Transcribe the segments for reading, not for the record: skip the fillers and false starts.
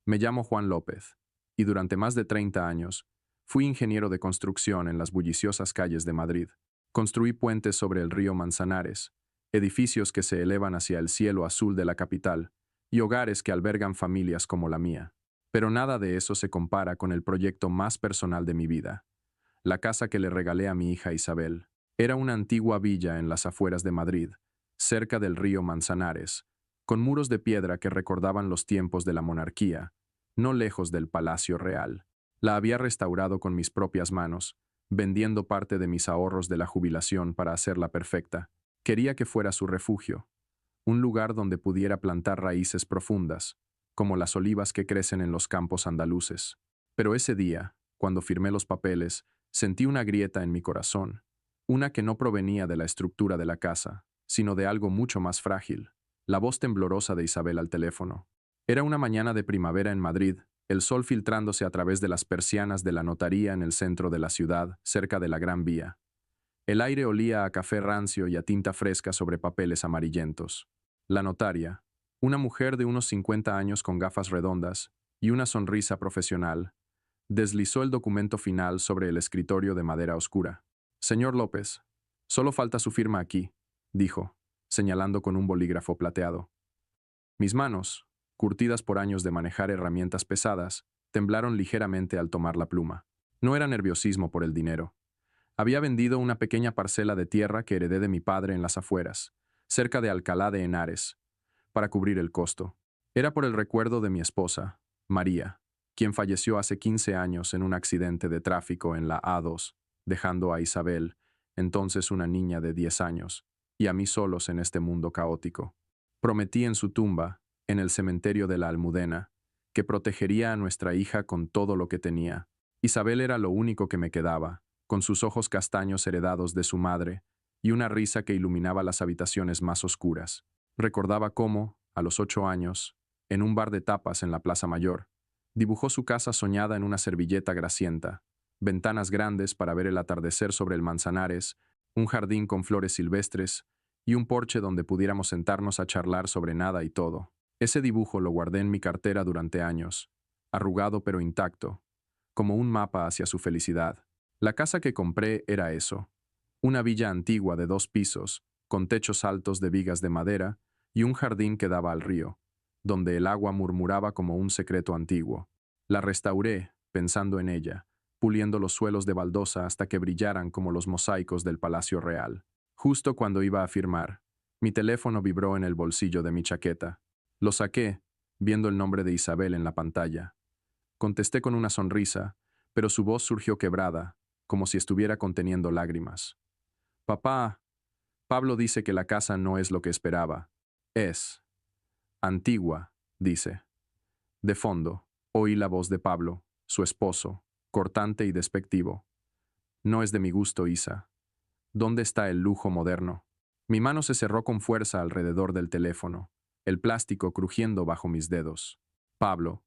Me llamo Juan López, y durante más de 30 años fui ingeniero de construcción en las bulliciosas calles de Madrid. Construí puentes sobre el río Manzanares, edificios que se elevan hacia el cielo azul de la capital y hogares que albergan familias como la mía. Pero nada de eso se compara con el proyecto más personal de mi vida, la casa que le regalé a mi hija Isabel. Era una antigua villa en las afueras de Madrid, cerca del río Manzanares, con muros de piedra que recordaban los tiempos de la monarquía, no lejos del Palacio Real. La había restaurado con mis propias manos, vendiendo parte de mis ahorros de la jubilación para hacerla perfecta. Quería que fuera su refugio, un lugar donde pudiera plantar raíces profundas, como las olivas que crecen en los campos andaluces. Pero ese día, cuando firmé los papeles, sentí una grieta en mi corazón, una que no provenía de la estructura de la casa, sino de algo mucho más frágil, la voz temblorosa de Isabel al teléfono. Era una mañana de primavera en Madrid, el sol filtrándose a través de las persianas de la notaría en el centro de la ciudad, cerca de la Gran Vía. El aire olía a café rancio y a tinta fresca sobre papeles amarillentos. La notaria, una mujer de unos 50 años con gafas redondas y una sonrisa profesional, deslizó el documento final sobre el escritorio de madera oscura. Señor López, solo falta su firma aquí, dijo, señalando con un bolígrafo plateado. Mis manos, curtidas por años de manejar herramientas pesadas, temblaron ligeramente al tomar la pluma. No era nerviosismo por el dinero. Había vendido una pequeña parcela de tierra que heredé de mi padre en las afueras, cerca de Alcalá de Henares, para cubrir el costo. Era por el recuerdo de mi esposa, María, quien falleció hace 15 años en un accidente de tráfico en la A2, dejando a Isabel, entonces una niña de 10 años, y a mí solos en este mundo caótico. Prometí en su tumba, en el cementerio de la Almudena, que protegería a nuestra hija con todo lo que tenía. Isabel era lo único que me quedaba, con sus ojos castaños heredados de su madre, y una risa que iluminaba las habitaciones más oscuras. Recordaba cómo, a los 8 años, en un bar de tapas en la Plaza Mayor, dibujó su casa soñada en una servilleta grasienta, ventanas grandes para ver el atardecer sobre el Manzanares, un jardín con flores silvestres y un porche donde pudiéramos sentarnos a charlar sobre nada y todo. Ese dibujo lo guardé en mi cartera durante años, arrugado pero intacto, como un mapa hacia su felicidad. La casa que compré era eso, una villa antigua de 2 pisos, con techos altos de vigas de madera y un jardín que daba al río, donde el agua murmuraba como un secreto antiguo. La restauré, pensando en ella, puliendo los suelos de baldosa hasta que brillaran como los mosaicos del Palacio Real. Justo cuando iba a firmar, mi teléfono vibró en el bolsillo de mi chaqueta. Lo saqué, viendo el nombre de Isabel en la pantalla. Contesté con una sonrisa, pero su voz surgió quebrada, como si estuviera conteniendo lágrimas. Papá, Pablo dice que la casa no es lo que esperaba. Es antigua, dice. De fondo, oí la voz de Pablo, su esposo, cortante y despectivo. No es de mi gusto, Isa. ¿Dónde está el lujo moderno? Mi mano se cerró con fuerza alrededor del teléfono, el plástico crujiendo bajo mis dedos. Pablo,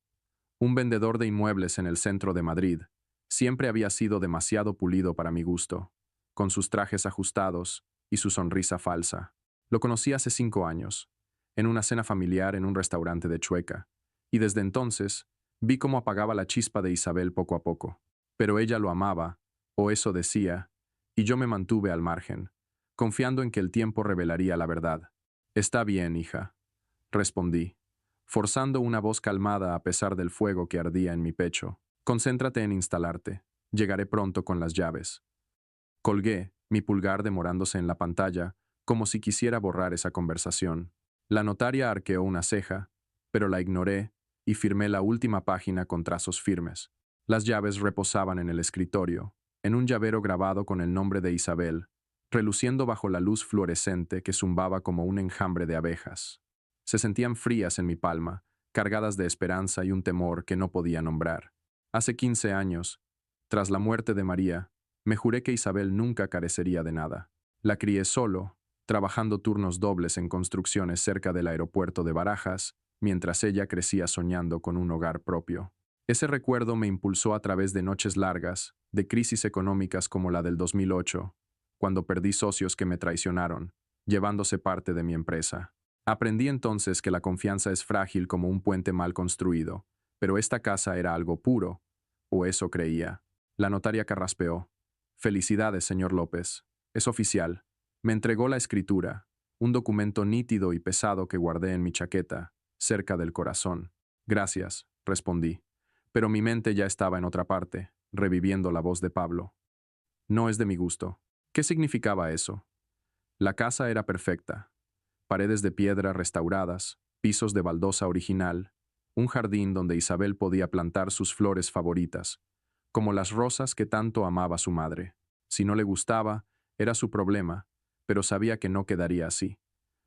un vendedor de inmuebles en el centro de Madrid, siempre había sido demasiado pulido para mi gusto, con sus trajes ajustados y su sonrisa falsa. Lo conocí hace 5 años, en una cena familiar en un restaurante de Chueca, y desde entonces vi cómo apagaba la chispa de Isabel poco a poco. Pero ella lo amaba, o eso decía, y yo me mantuve al margen, confiando en que el tiempo revelaría la verdad. Está bien, hija, respondí, forzando una voz calmada a pesar del fuego que ardía en mi pecho. Concéntrate en instalarte. Llegaré pronto con las llaves. Colgué, mi pulgar demorándose en la pantalla, como si quisiera borrar esa conversación. La notaria arqueó una ceja, pero la ignoré y firmé la última página con trazos firmes. Las llaves reposaban en el escritorio, en un llavero grabado con el nombre de Isabel, reluciendo bajo la luz fluorescente que zumbaba como un enjambre de abejas. Se sentían frías en mi palma, cargadas de esperanza y un temor que no podía nombrar. Hace 15 años, tras la muerte de María, me juré que Isabel nunca carecería de nada. La crié solo, trabajando turnos dobles en construcciones cerca del aeropuerto de Barajas, mientras ella crecía soñando con un hogar propio. Ese recuerdo me impulsó a través de noches largas, de crisis económicas como la del 2008, cuando perdí socios que me traicionaron, llevándose parte de mi empresa. Aprendí entonces que la confianza es frágil como un puente mal construido, Pero esta casa era algo puro, o eso creía. La notaria carraspeó. Felicidades, señor López. Es oficial. Me entregó la escritura, un documento nítido y pesado que guardé en mi chaqueta, cerca del corazón. Gracias, respondí. Pero mi mente ya estaba en otra parte, reviviendo la voz de Pablo. No es de mi gusto. ¿Qué significaba eso? La casa era perfecta. Paredes de piedra restauradas, pisos de baldosa original, un jardín donde Isabel podía plantar sus flores favoritas, como las rosas que tanto amaba su madre. Si no le gustaba, era su problema, pero sabía que no quedaría así,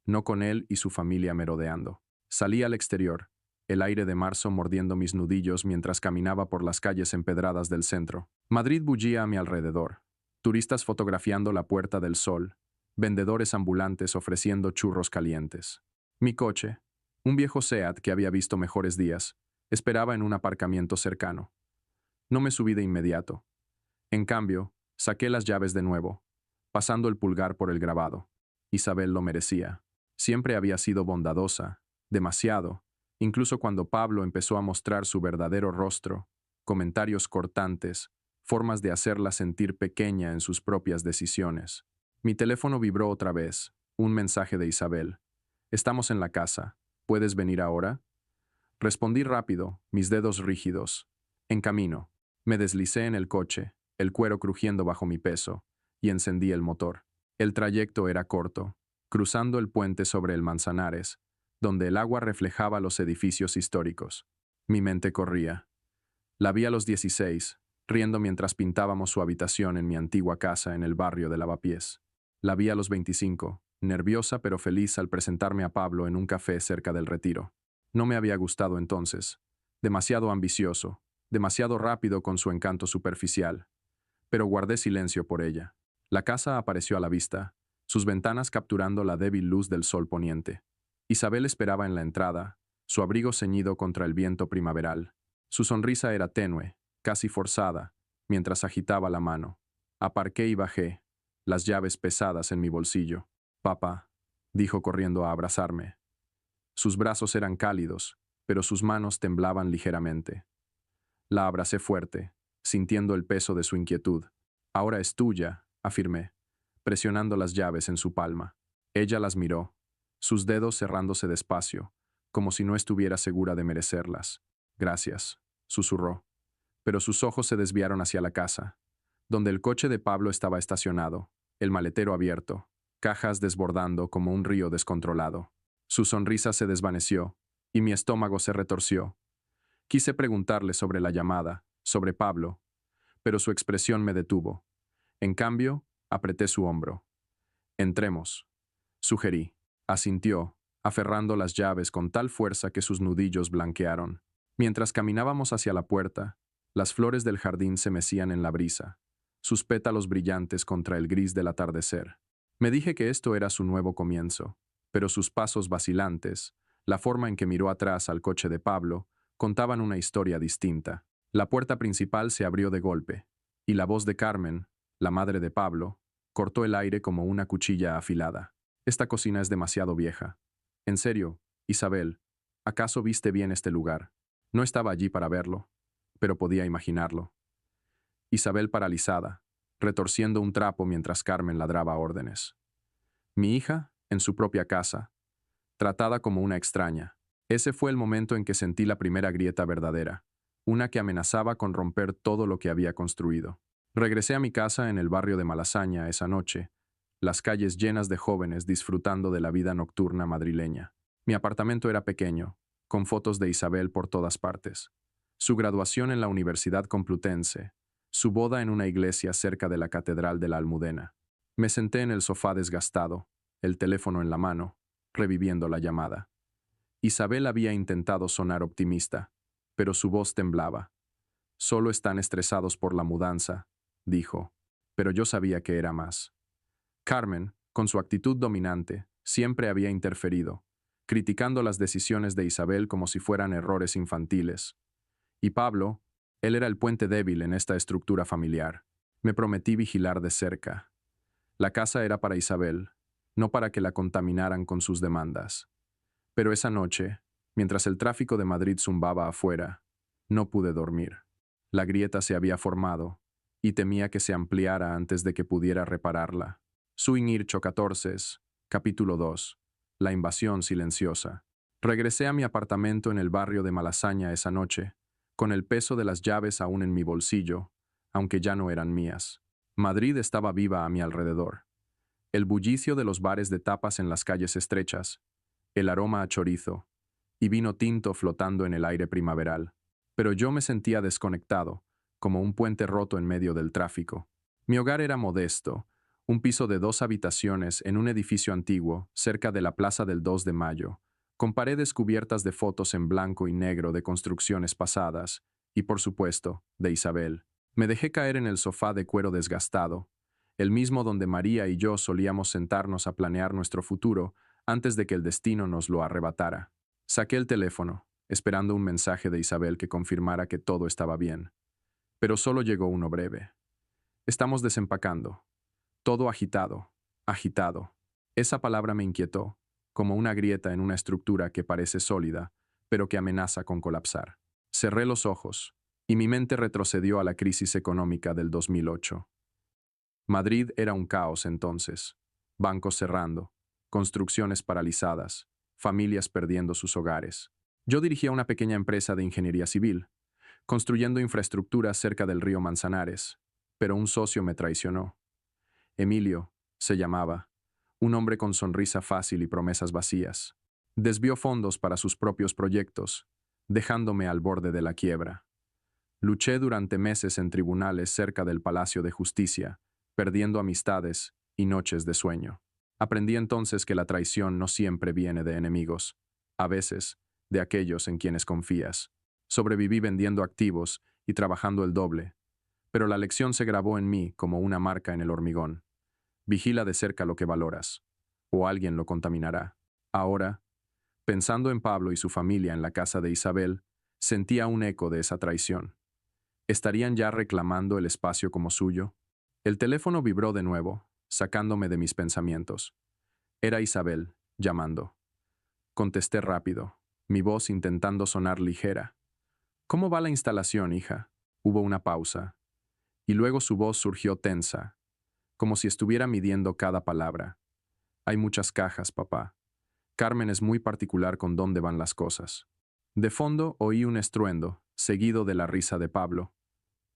no con él y su familia merodeando. Salí al exterior, el aire de marzo mordiendo mis nudillos mientras caminaba por las calles empedradas del centro. Madrid bullía a mi alrededor, turistas fotografiando la Puerta del Sol, vendedores ambulantes ofreciendo churros calientes. Mi coche, un viejo Seat que había visto mejores días, esperaba en un aparcamiento cercano. No me subí de inmediato. En cambio, saqué las llaves de nuevo, pasando el pulgar por el grabado. Isabel lo merecía. Siempre había sido bondadosa, demasiado, incluso cuando Pablo empezó a mostrar su verdadero rostro, comentarios cortantes, formas de hacerla sentir pequeña en sus propias decisiones. Mi teléfono vibró otra vez, un mensaje de Isabel. Estamos en la casa. ¿Puedes venir ahora? Respondí rápido, mis dedos rígidos. En camino. Me deslicé en el coche, el cuero crujiendo bajo mi peso, y encendí el motor. El trayecto era corto, cruzando el puente sobre el Manzanares, donde el agua reflejaba los edificios históricos. Mi mente corría. La vi a los 16, riendo mientras pintábamos su habitación en mi antigua casa en el barrio de Lavapiés. La vi a los 25, nerviosa pero feliz al presentarme a Pablo en un café cerca del Retiro. No me había gustado entonces. Demasiado ambicioso, demasiado rápido con su encanto superficial. Pero guardé silencio por ella. La casa apareció a la vista, sus ventanas capturando la débil luz del sol poniente. Isabel esperaba en la entrada, su abrigo ceñido contra el viento primaveral. Su sonrisa era tenue, casi forzada, mientras agitaba la mano. Aparqué y bajé, las llaves pesadas en mi bolsillo. Papá, dijo corriendo a abrazarme. Sus brazos eran cálidos, pero sus manos temblaban ligeramente. La abracé fuerte, sintiendo el peso de su inquietud. Ahora es tuya, afirmé, presionando las llaves en su palma. Ella las miró, sus dedos cerrándose despacio, como si no estuviera segura de merecerlas. Gracias, susurró. Pero sus ojos se desviaron hacia la casa, donde el coche de Pablo estaba estacionado, el maletero abierto, cajas desbordando como un río descontrolado. Su sonrisa se desvaneció, y mi estómago se retorció. Quise preguntarle sobre la llamada, sobre Pablo, pero su expresión me detuvo. En cambio, apreté su hombro. Entremos, sugerí. Asintió, aferrando las llaves con tal fuerza que sus nudillos blanquearon. Mientras caminábamos hacia la puerta, las flores del jardín se mecían en la brisa, sus pétalos brillantes contra el gris del atardecer. Me dije que esto era su nuevo comienzo, pero sus pasos vacilantes, la forma en que miró atrás al coche de Pablo, contaban una historia distinta. La puerta principal se abrió de golpe, y la voz de Carmen, la madre de Pablo, cortó el aire como una cuchilla afilada. Esta cocina es demasiado vieja. En serio, Isabel, ¿acaso viste bien este lugar? No estaba allí para verlo, pero podía imaginarlo. Isabel paralizada, retorciendo un trapo mientras Carmen ladraba órdenes. Mi hija, en su propia casa, tratada como una extraña. Ese fue el momento en que sentí la primera grieta verdadera, una que amenazaba con romper todo lo que había construido. Regresé a mi casa en el barrio de Malasaña esa noche, las calles llenas de jóvenes disfrutando de la vida nocturna madrileña. Mi apartamento era pequeño, con fotos de Isabel por todas partes. Su graduación en la Universidad Complutense, su boda en una iglesia cerca de la Catedral de la Almudena. Me senté en el sofá desgastado, el teléfono en la mano, reviviendo la llamada. Isabel había intentado sonar optimista, pero su voz temblaba. Solo están estresados por la mudanza, dijo, pero yo sabía que era más. Carmen, con su actitud dominante, siempre había interferido, criticando las decisiones de Isabel como si fueran errores infantiles. Y Pablo, él era el puente débil en esta estructura familiar. Me prometí vigilar de cerca. La casa era para Isabel, no para que la contaminaran con sus demandas. Pero esa noche, mientras el tráfico de Madrid zumbaba afuera, No pude dormir. La grieta se había formado, y temía que se ampliara antes de que pudiera repararla. Suingir 14, capítulo 2. La invasión silenciosa. Regresé a mi apartamento en el barrio de Malasaña esa noche, con el peso de las llaves aún en mi bolsillo, aunque ya no eran mías. Madrid estaba viva a mi alrededor. El bullicio de los bares de tapas en las calles estrechas, el aroma a chorizo y vino tinto flotando en el aire primaveral. Pero yo me sentía desconectado, como un puente roto en medio del tráfico. Mi hogar era modesto, un piso de 2 habitaciones en un edificio antiguo, cerca de la Plaza del 2 de Mayo, con paredes cubiertas de fotos en blanco y negro de construcciones pasadas, y por supuesto, de Isabel. Me dejé caer en el sofá de cuero desgastado, el mismo donde María y yo solíamos sentarnos a planear nuestro futuro antes de que el destino nos lo arrebatara. Saqué el teléfono, esperando un mensaje de Isabel que confirmara que todo estaba bien. Pero solo llegó uno breve. Estamos desempacando. Todo agitado, agitado. Esa palabra me inquietó, como una grieta en una estructura que parece sólida, pero que amenaza con colapsar. Cerré los ojos, y mi mente retrocedió a la crisis económica del 2008. Madrid era un caos entonces. Bancos cerrando, construcciones paralizadas, familias perdiendo sus hogares. Yo dirigía una pequeña empresa de ingeniería civil, construyendo infraestructura cerca del río Manzanares, pero un socio me traicionó. Emilio, se llamaba, un hombre con sonrisa fácil y promesas vacías. Desvió fondos para sus propios proyectos, dejándome al borde de la quiebra. Luché durante meses en tribunales cerca del Palacio de Justicia, perdiendo amistades y noches de sueño. Aprendí entonces que la traición no siempre viene de enemigos, a veces de aquellos en quienes confías. Sobreviví vendiendo activos y trabajando el doble, pero la lección se grabó en mí como una marca en el hormigón. Vigila de cerca lo que valoras, o alguien lo contaminará. Ahora, pensando en Pablo y su familia en la casa de Isabel, sentía un eco de esa traición. ¿Estarían ya reclamando el espacio como suyo? El teléfono vibró de nuevo, sacándome de mis pensamientos. Era Isabel, llamando. Contesté rápido, mi voz intentando sonar ligera. ¿Cómo va la instalación, hija? Hubo una pausa, y luego su voz surgió tensa, como si estuviera midiendo cada palabra. Hay muchas cajas, papá. Carmen es muy particular con dónde van las cosas. De fondo oí un estruendo, seguido de la risa de Pablo.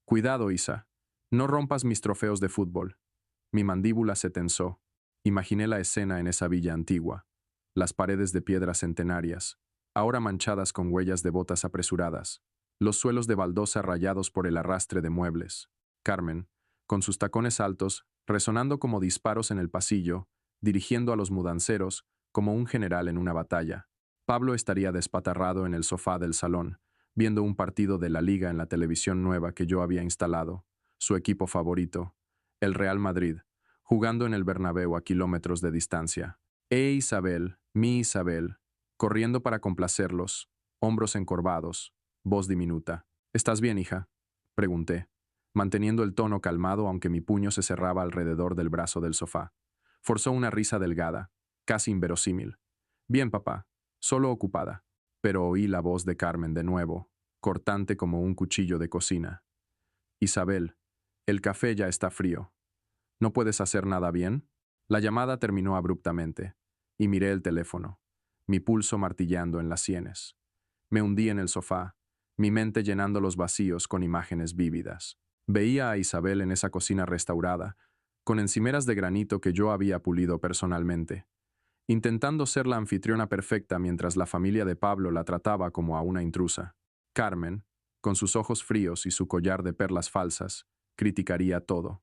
Cuidado, Isa. No rompas mis trofeos de fútbol. Mi mandíbula se tensó. Imaginé la escena en esa villa antigua. Las paredes de piedras centenarias, ahora manchadas con huellas de botas apresuradas. Los suelos de baldosa rayados por el arrastre de muebles. Carmen, con sus tacones altos, resonando como disparos en el pasillo, dirigiendo a los mudanceros como un general en una batalla. Pablo estaría despatarrado en el sofá del salón, viendo un partido de la Liga en la televisión nueva que yo había instalado, su equipo favorito, el Real Madrid, jugando en el Bernabéu a kilómetros de distancia. Isabel, mi Isabel, corriendo para complacerlos, hombros encorvados, voz diminuta. ¿Estás bien, hija?, pregunté, manteniendo el tono calmado aunque mi puño se cerraba alrededor del brazo del sofá. Forzó una risa delgada, casi inverosímil. Bien, papá, solo ocupada. Pero oí la voz de Carmen de nuevo, cortante como un cuchillo de cocina. Isabel, el café ya está frío. ¿No puedes hacer nada bien? La llamada terminó abruptamente, y miré el teléfono, mi pulso martillando en las sienes. Me hundí en el sofá, mi mente llenando los vacíos con imágenes vívidas. Veía a Isabel en esa cocina restaurada, con encimeras de granito que yo había pulido personalmente, intentando ser la anfitriona perfecta mientras la familia de Pablo la trataba como a una intrusa. Carmen, con sus ojos fríos y su collar de perlas falsas, criticaría todo.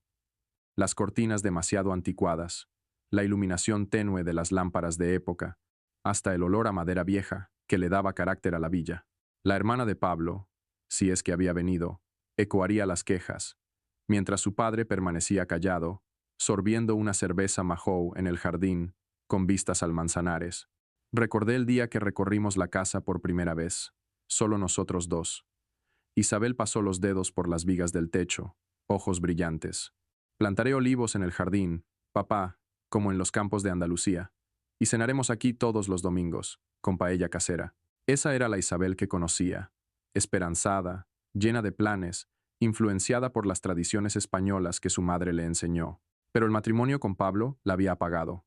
Las cortinas demasiado anticuadas, la iluminación tenue de las lámparas de época, hasta el olor a madera vieja que le daba carácter a la villa. La hermana de Pablo, si es que había venido, ecoaría las quejas, mientras su padre permanecía callado, sorbiendo una cerveza Mahou en el jardín, con vistas al Manzanares. Recordé el día que recorrimos la casa por primera vez, solo nosotros dos. Isabel pasó los dedos por las vigas del techo, ojos brillantes. Plantaré olivos en el jardín, papá, como en los campos de Andalucía, y cenaremos aquí todos los domingos, con paella casera. Esa era la Isabel que conocía, esperanzada, llena de planes, influenciada por las tradiciones españolas que su madre le enseñó. Pero el matrimonio con Pablo la había apagado,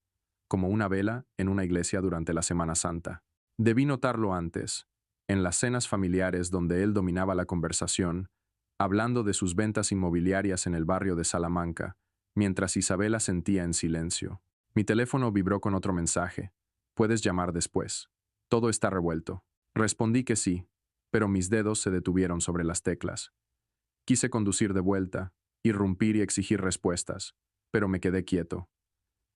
como una vela en una iglesia durante la Semana Santa. Debí notarlo antes, en las cenas familiares donde él dominaba la conversación, hablando de sus ventas inmobiliarias en el barrio de Salamanca, mientras Isabel asentía en silencio. Mi teléfono vibró con otro mensaje. Puedes llamar después. Todo está revuelto. Respondí que sí, pero mis dedos se detuvieron sobre las teclas. Quise conducir de vuelta, irrumpir y exigir respuestas, pero me quedé quieto.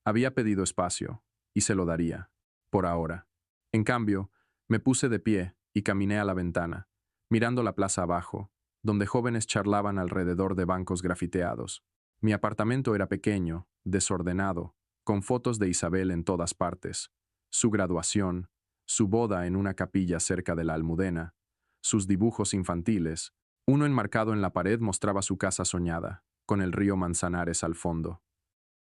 Había pedido espacio, y se lo daría, por ahora. En cambio, me puse de pie y caminé a la ventana, mirando la plaza abajo, donde jóvenes charlaban alrededor de bancos grafiteados. Mi apartamento era pequeño, desordenado, con fotos de Isabel en todas partes. Su graduación, su boda en una capilla cerca de la Almudena, sus dibujos infantiles. Uno enmarcado en la pared mostraba su casa soñada, con el río Manzanares al fondo.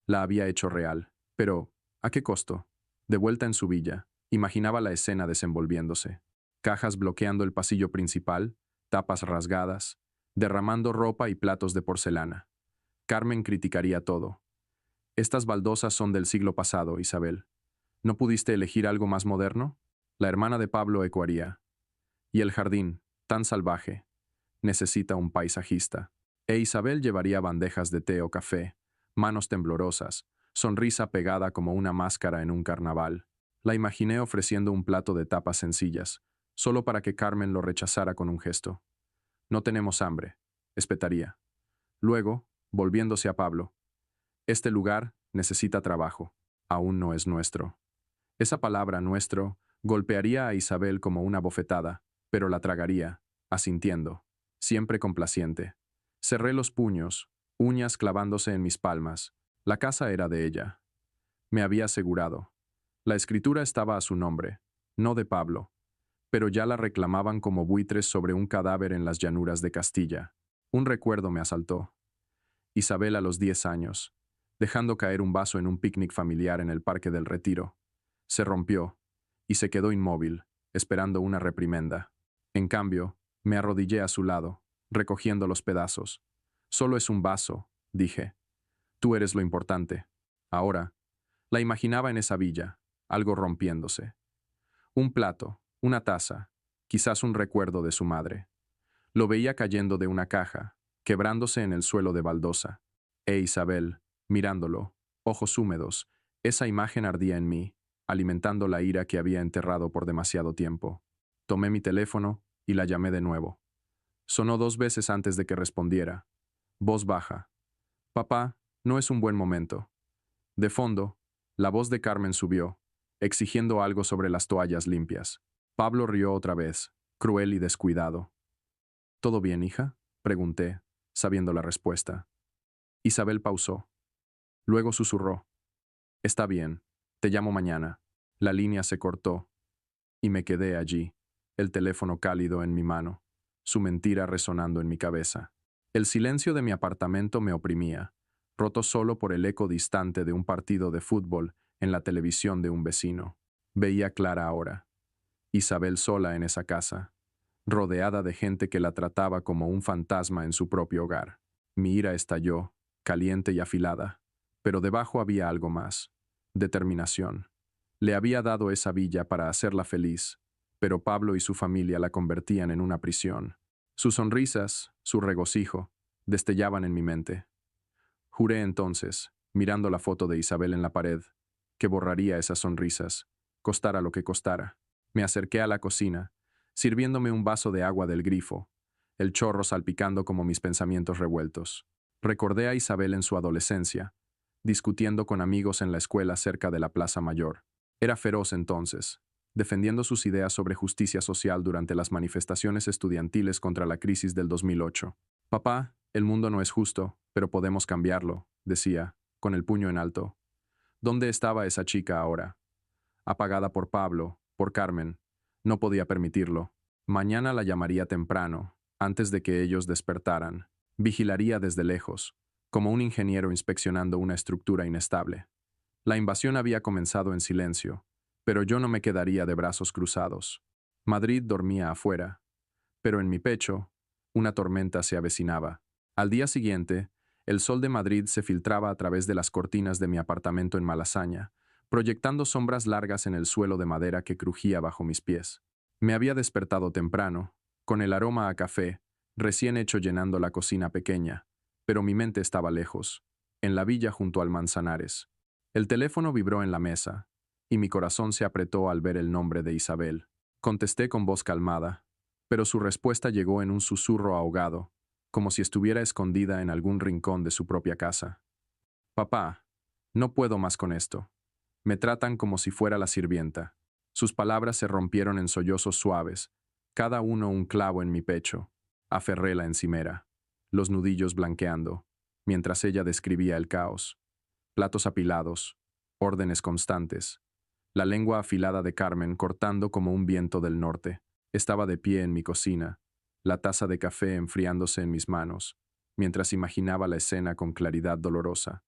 La había hecho real, pero ¿a qué costo? De vuelta en su villa, imaginaba la escena desenvolviéndose. Cajas bloqueando el pasillo principal, tapas rasgadas, derramando ropa y platos de porcelana. Carmen criticaría todo. Estas baldosas son del siglo pasado, Isabel. ¿No pudiste elegir algo más moderno? La hermana de Pablo ecoaría. Y el jardín, tan salvaje, necesita un paisajista. E Isabel llevaría bandejas de té o café, manos temblorosas, sonrisa pegada como una máscara en un carnaval. La imaginé ofreciendo un plato de tapas sencillas, solo para que Carmen lo rechazara con un gesto. No tenemos hambre, espetaría. Luego, volviéndose a Pablo, este lugar necesita trabajo. Aún no es nuestro. Esa palabra nuestro golpearía a Isabel como una bofetada, pero la tragaría, asintiendo, siempre complaciente. Cerré los puños, uñas clavándose en mis palmas. La casa era de ella. Me había asegurado. La escritura estaba a su nombre, no de Pablo, pero ya la reclamaban como buitres sobre un cadáver en las llanuras de Castilla. Un recuerdo me asaltó. Isabel a los 10 años, dejando caer un vaso en un picnic familiar en el Parque del Retiro. Se rompió, y se quedó inmóvil, esperando una reprimenda. En cambio, me arrodillé a su lado, recogiendo los pedazos. Solo es un vaso, dije. Tú eres lo importante. Ahora, la imaginaba en esa villa, algo rompiéndose. Un plato, una taza, quizás un recuerdo de su madre. Lo veía cayendo de una caja, quebrándose en el suelo de baldosa. E Isabel, mirándolo, ojos húmedos, esa imagen ardía en mí, alimentando la ira que había enterrado por demasiado tiempo. Tomé mi teléfono y la llamé de nuevo. Sonó 2 veces antes de que respondiera. Voz baja. Papá, no es un buen momento. De fondo, la voz de Carmen subió, exigiendo algo sobre las toallas limpias. Pablo rió otra vez, cruel y descuidado. ¿Todo bien, hija?, pregunté, sabiendo la respuesta. Isabel pausó. Luego susurró. Está bien, te llamo mañana. La línea se cortó, y me quedé allí, el teléfono cálido en mi mano, su mentira resonando en mi cabeza. El silencio de mi apartamento me oprimía, roto solo por el eco distante de un partido de fútbol en la televisión de un vecino. Veía clara ahora. Isabel sola en esa casa, rodeada de gente que la trataba como un fantasma en su propio hogar. Mi ira estalló, caliente y afilada, pero debajo había algo más: determinación. Le había dado esa villa para hacerla feliz, pero Pablo y su familia la convertían en una prisión. Sus sonrisas, su regocijo, destellaban en mi mente. Juré entonces, mirando la foto de Isabel en la pared, que borraría esas sonrisas, costara lo que costara. Me acerqué a la cocina, sirviéndome un vaso de agua del grifo, el chorro salpicando como mis pensamientos revueltos. Recordé a Isabel en su adolescencia, discutiendo con amigos en la escuela cerca de la Plaza Mayor. Era feroz entonces, defendiendo sus ideas sobre justicia social durante las manifestaciones estudiantiles contra la crisis del 2008. Papá, el mundo no es justo, pero podemos cambiarlo, decía, con el puño en alto. ¿Dónde estaba esa chica ahora? Apagada por Pablo, por Carmen. No podía permitirlo. Mañana la llamaría temprano, antes de que ellos despertaran. Vigilaría desde lejos, como un ingeniero inspeccionando una estructura inestable. La invasión había comenzado en silencio, pero yo no me quedaría de brazos cruzados. Madrid dormía afuera, Pero en mi pecho, una tormenta se avecinaba. Al día siguiente, el sol de Madrid se filtraba a través de las cortinas de mi apartamento en Malasaña, proyectando sombras largas en el suelo de madera que crujía bajo mis pies. Me había despertado temprano, con el aroma a café, recién hecho llenando la cocina pequeña, pero mi mente estaba lejos, en la villa junto al Manzanares. El teléfono vibró en la mesa, y mi corazón se apretó al ver el nombre de Isabel. Contesté con voz calmada, pero su respuesta llegó en un susurro ahogado, como si estuviera escondida en algún rincón de su propia casa. Papá, no puedo más con esto. Me tratan como si fuera la sirvienta. Sus palabras se rompieron en sollozos suaves, cada uno un clavo en mi pecho. Aferré la encimera, los nudillos blanqueando, mientras ella describía el caos. Platos apilados, órdenes constantes. La lengua afilada de Carmen cortando como un viento del norte. Estaba de pie en mi cocina, la taza de café enfriándose en mis manos, mientras imaginaba la escena con claridad dolorosa.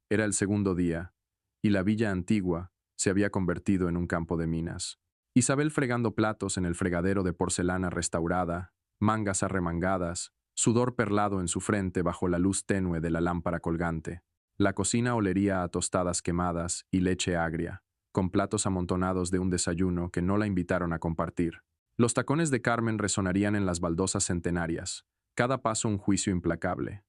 Era el segundo día, y la villa antigua se había convertido en un campo de minas. Isabel fregando platos en el fregadero de porcelana restaurada, mangas arremangadas, sudor perlado en su frente bajo la luz tenue de la lámpara colgante. La cocina olería a tostadas quemadas y leche agria, con platos amontonados de un desayuno que no la invitaron a compartir. Los tacones de Carmen resonarían en las baldosas centenarias, cada paso un juicio implacable.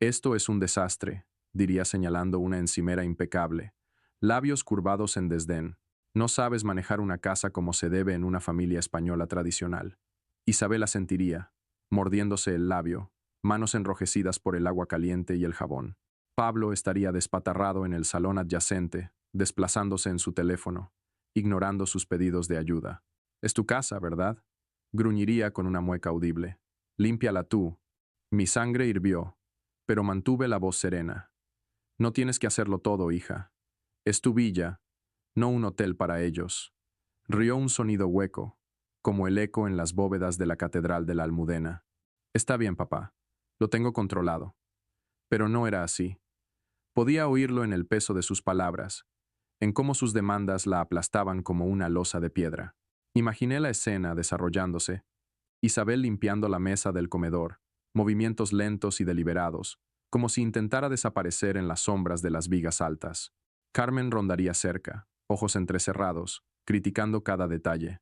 Esto es un desastre, diría señalando una encimera impecable, labios curvados en desdén. No sabes manejar una casa como se debe en una familia española tradicional. Isabel asentiría, mordiéndose el labio, manos enrojecidas por el agua caliente y el jabón. Pablo estaría despatarrado en el salón adyacente, desplazándose en su teléfono, ignorando sus pedidos de ayuda. Es tu casa, ¿verdad? Gruñiría con una mueca audible. Límpiala tú. Mi sangre hirvió, pero mantuve la voz serena. No tienes que hacerlo todo, hija. Es tu villa, no un hotel para ellos. Rió un sonido hueco, como el eco en las bóvedas de la Catedral de la Almudena. Está bien, papá. Lo tengo controlado. Pero no era así. Podía oírlo en el peso de sus palabras, en cómo sus demandas la aplastaban como una losa de piedra. Imaginé la escena desarrollándose, Isabel limpiando la mesa del comedor, movimientos lentos y deliberados, como si intentara desaparecer en las sombras de las vigas altas. Carmen rondaría cerca, ojos entrecerrados, criticando cada detalle.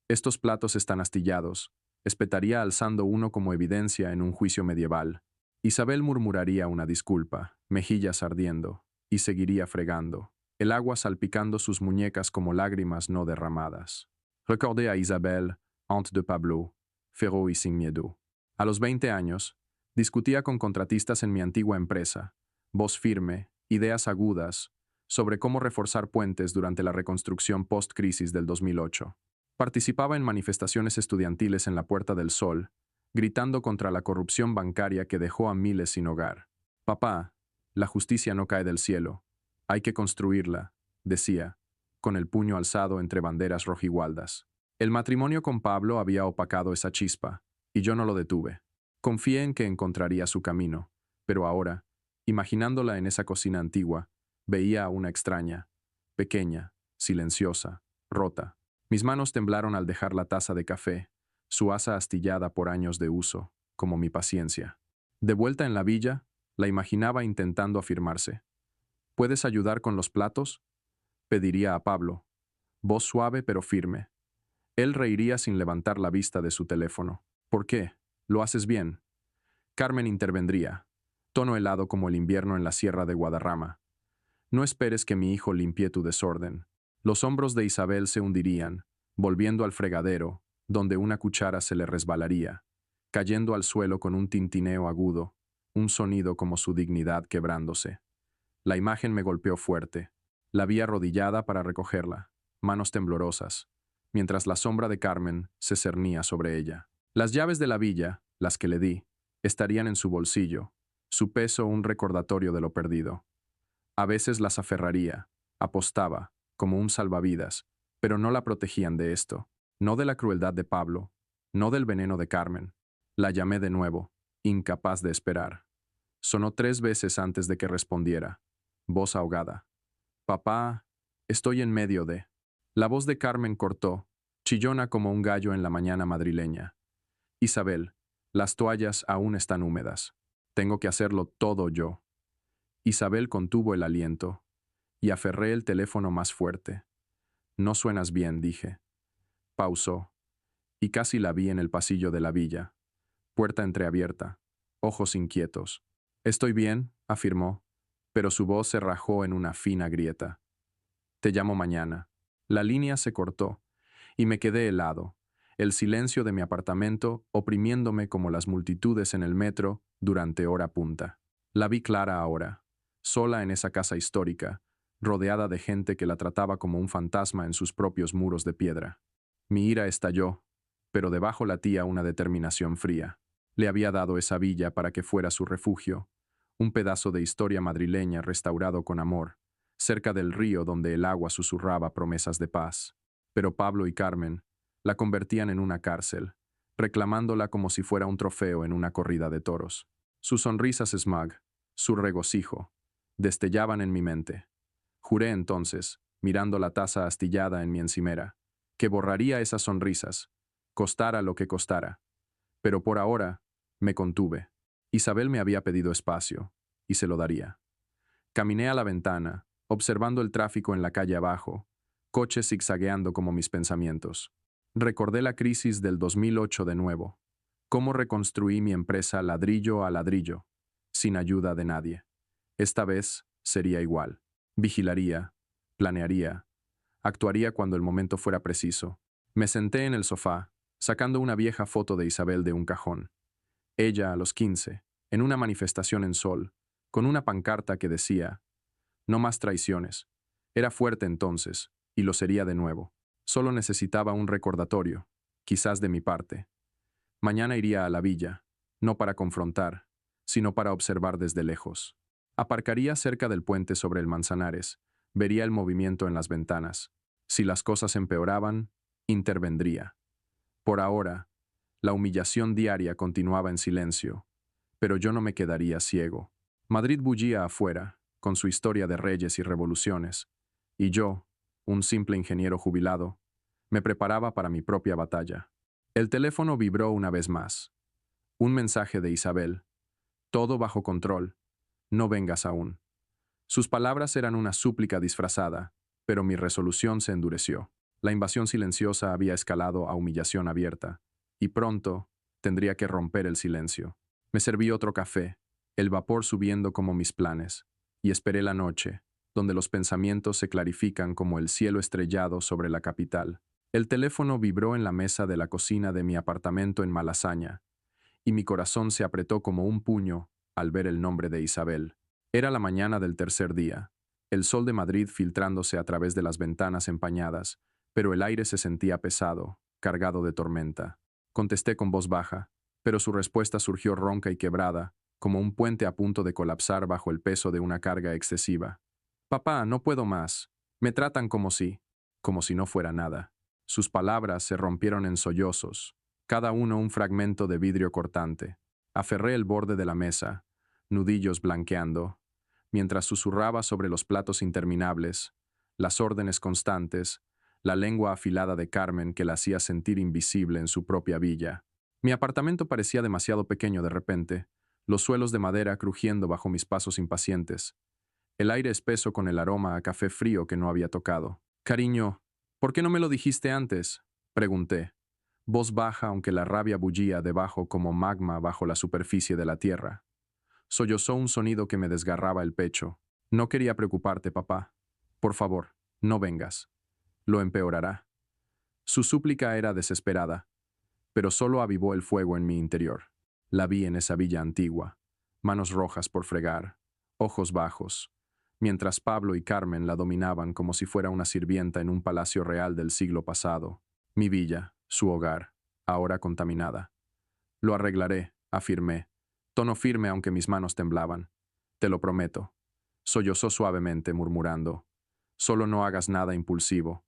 Estos platos están astillados, espetaría alzando uno como evidencia en un juicio medieval. Isabel murmuraría una disculpa, mejillas ardiendo, y seguiría fregando, el agua salpicando sus muñecas como lágrimas no derramadas. Recordé a Isabel, aunt de Pablo, feroz y sin miedo. A los 20 años, discutía con contratistas en mi antigua empresa, voz firme, ideas agudas, sobre cómo reforzar puentes durante la reconstrucción post-crisis del 2008. Participaba en manifestaciones estudiantiles en la Puerta del Sol, gritando contra la corrupción bancaria que dejó a miles sin hogar. Papá, la justicia no cae del cielo. Hay que construirla, decía, con el puño alzado entre banderas rojigualdas. El matrimonio con Pablo había opacado esa chispa, y yo no lo detuve. Confié en que encontraría su camino, pero ahora, imaginándola en esa cocina antigua, veía a una extraña, pequeña, silenciosa, rota. Mis manos temblaron al dejar la taza de café, su asa astillada por años de uso, como mi paciencia. De vuelta en la villa, la imaginaba intentando afirmarse. ¿Puedes ayudar con los platos? Pediría a Pablo. Voz suave pero firme. Él reiría sin levantar la vista de su teléfono. ¿Por qué? Lo haces bien. Carmen intervendría, tono helado como el invierno en la sierra de Guadarrama. No esperes que mi hijo limpie tu desorden. Los hombros de Isabel se hundirían, volviendo al fregadero, donde una cuchara se le resbalaría, cayendo al suelo con un tintineo agudo, un sonido como su dignidad quebrándose. La imagen me golpeó fuerte. La vi arrodillada para recogerla, manos temblorosas, mientras la sombra de Carmen se cernía sobre ella. Las llaves de la villa, las que le di, estarían en su bolsillo, su peso un recordatorio de lo perdido. A veces las aferraría, apostaba, como un salvavidas, pero no la protegían de esto, no de la crueldad de Pablo, no del veneno de Carmen. La llamé de nuevo, incapaz de esperar. Sonó 3 veces antes de que respondiera, voz ahogada. Papá, estoy en medio de... La voz de Carmen cortó, chillona como un gallo en la mañana madrileña. Isabel, las toallas aún están húmedas. Tengo que hacerlo todo yo. Isabel contuvo el aliento y aferré el teléfono más fuerte. No suenas bien, dije. Pausó, y casi la vi en el pasillo de la villa. Puerta entreabierta, ojos inquietos. Estoy bien, afirmó, pero su voz se rajó en una fina grieta. Te llamo mañana. La línea se cortó, y me quedé helado, el silencio de mi apartamento oprimiéndome como las multitudes en el metro durante hora punta. La vi clara ahora, sola en esa casa histórica, rodeada de gente que la trataba como un fantasma en sus propios muros de piedra. Mi ira estalló, pero debajo latía una determinación fría. Le había dado esa villa para que fuera su refugio, un pedazo de historia madrileña restaurado con amor, cerca del río donde el agua susurraba promesas de paz. Pero Pablo y Carmen la convertían en una cárcel, reclamándola como si fuera un trofeo en una corrida de toros. Sus sonrisas smug, su regocijo, destellaban en mi mente. Juré entonces, mirando la taza astillada en mi encimera, que borraría esas sonrisas, costara lo que costara. Pero por ahora, me contuve. Isabel me había pedido espacio, y se lo daría. Caminé a la ventana, observando el tráfico en la calle abajo, coches zigzagueando como mis pensamientos. Recordé la crisis del 2008 de nuevo, cómo reconstruí mi empresa ladrillo a ladrillo, sin ayuda de nadie. Esta vez sería igual. Vigilaría, planearía, actuaría cuando el momento fuera preciso. Me senté en el sofá, sacando una vieja foto de Isabel de un cajón. Ella a los 15, en una manifestación en Sol, con una pancarta que decía, no más traiciones. Era fuerte entonces, y lo sería de nuevo. Solo necesitaba un recordatorio, quizás de mi parte. Mañana iría a la villa, no para confrontar, sino para observar desde lejos. Aparcaría cerca del puente sobre el Manzanares, vería el movimiento en las ventanas. Si las cosas empeoraban, intervendría. Por ahora, la humillación diaria continuaba en silencio, pero yo no me quedaría ciego. Madrid bullía afuera, con su historia de reyes y revoluciones, y yo, un simple ingeniero jubilado, me preparaba para mi propia batalla. El teléfono vibró una vez más. Un mensaje de Isabel. Todo bajo control. No vengas aún. Sus palabras eran una súplica disfrazada, pero mi resolución se endureció. La invasión silenciosa había escalado a humillación abierta, y pronto tendría que romper el silencio. Me serví otro café, el vapor subiendo como mis planes, y esperé la noche, donde los pensamientos se clarifican como el cielo estrellado sobre la capital. El teléfono vibró en la mesa de la cocina de mi apartamento en Malasaña, y mi corazón se apretó como un puño al ver el nombre de Isabel. Era la mañana del tercer día, el sol de Madrid filtrándose a través de las ventanas empañadas, pero el aire se sentía pesado, cargado de tormenta. Contesté con voz baja, pero su respuesta surgió ronca y quebrada, como un puente a punto de colapsar bajo el peso de una carga excesiva. Papá, no puedo más. Me tratan como si no fuera nada. Sus palabras se rompieron en sollozos, cada uno un fragmento de vidrio cortante. Aferré el borde de la mesa, nudillos blanqueando, mientras susurraba sobre los platos interminables, las órdenes constantes, la lengua afilada de Carmen que la hacía sentir invisible en su propia villa. Mi apartamento parecía demasiado pequeño de repente, los suelos de madera crujiendo bajo mis pasos impacientes, el aire espeso con el aroma a café frío que no había tocado. Cariño, ¿por qué no me lo dijiste antes? Pregunté, voz baja aunque la rabia bullía debajo como magma bajo la superficie de la tierra. Sollozó un sonido que me desgarraba el pecho. No quería preocuparte, papá. Por favor, no vengas. Lo empeorará. Su súplica era desesperada, pero solo avivó el fuego en mi interior. La vi en esa villa antigua, manos rojas por fregar, ojos bajos, mientras Pablo y Carmen la dominaban como si fuera una sirvienta en un palacio real del siglo pasado. Mi villa, su hogar, ahora contaminada. Lo arreglaré, afirmé, tono firme aunque mis manos temblaban. Te lo prometo. Sollozó suavemente, murmurando, solo no hagas nada impulsivo.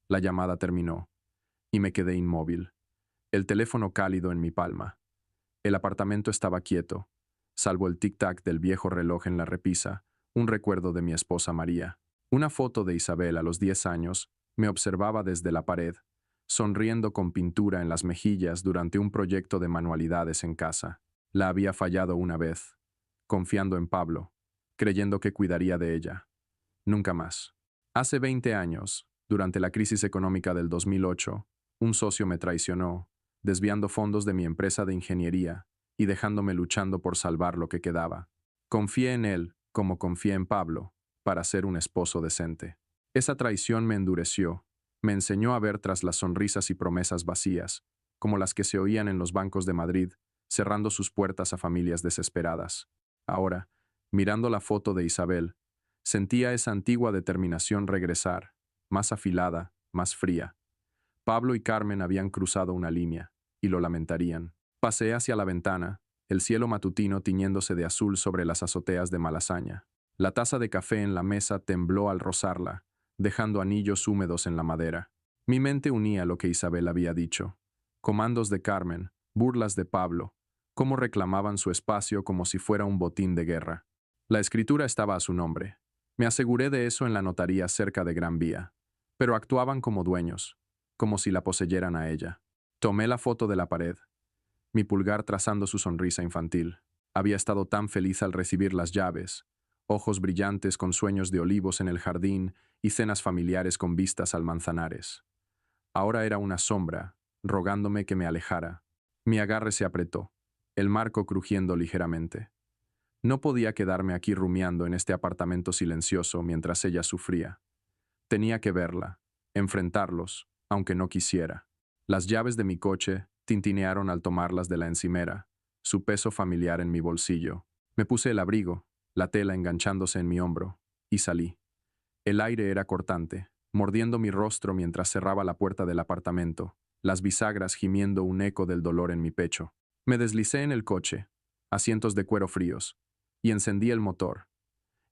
La llamada terminó, y me quedé inmóvil, el teléfono cálido en mi palma. El apartamento estaba quieto, salvo el tic-tac del viejo reloj en la repisa, un recuerdo de mi esposa María. Una foto de Isabel a los 10 años me observaba desde la pared, sonriendo con pintura en las mejillas durante un proyecto de manualidades en casa. La había fallado una vez, confiando en Pablo, creyendo que cuidaría de ella. Nunca más. Hace 20 años, durante la crisis económica del 2008, un socio me traicionó, desviando fondos de mi empresa de ingeniería y dejándome luchando por salvar lo que quedaba. Confié en él, como confié en Pablo, para ser un esposo decente. Esa traición me endureció, me enseñó a ver tras las sonrisas y promesas vacías, como las que se oían en los bancos de Madrid, cerrando sus puertas a familias desesperadas. Ahora, mirando la foto de Isabel, sentía esa antigua determinación regresar, más afilada, más fría. Pablo y Carmen habían cruzado una línea, y lo lamentarían. Pasé hacia la ventana, el cielo matutino tiñéndose de azul sobre las azoteas de Malasaña. La taza de café en la mesa tembló al rozarla, dejando anillos húmedos en la madera. Mi mente unía lo que Isabel había dicho. Comandos de Carmen, burlas de Pablo, cómo reclamaban su espacio como si fuera un botín de guerra. La escritura estaba a su nombre. Me aseguré de eso en la notaría cerca de Gran Vía. Pero actuaban como dueños, como si la poseyeran a ella. Tomé la foto de la pared, mi pulgar trazando su sonrisa infantil. Había estado tan feliz al recibir las llaves, ojos brillantes con sueños de olivos en el jardín y cenas familiares con vistas al Manzanares. Ahora era una sombra, rogándome que me alejara. Mi agarre se apretó, el marco crujiendo ligeramente. No podía quedarme aquí rumiando en este apartamento silencioso mientras ella sufría. Tenía que verla, enfrentarlos, aunque no quisiera. Las llaves de mi coche tintinearon al tomarlas de la encimera, su peso familiar en mi bolsillo. Me puse el abrigo, la tela enganchándose en mi hombro, y salí. El aire era cortante, mordiendo mi rostro mientras cerraba la puerta del apartamento, las bisagras gimiendo un eco del dolor en mi pecho. Me deslicé en el coche, asientos de cuero fríos, y encendí el motor.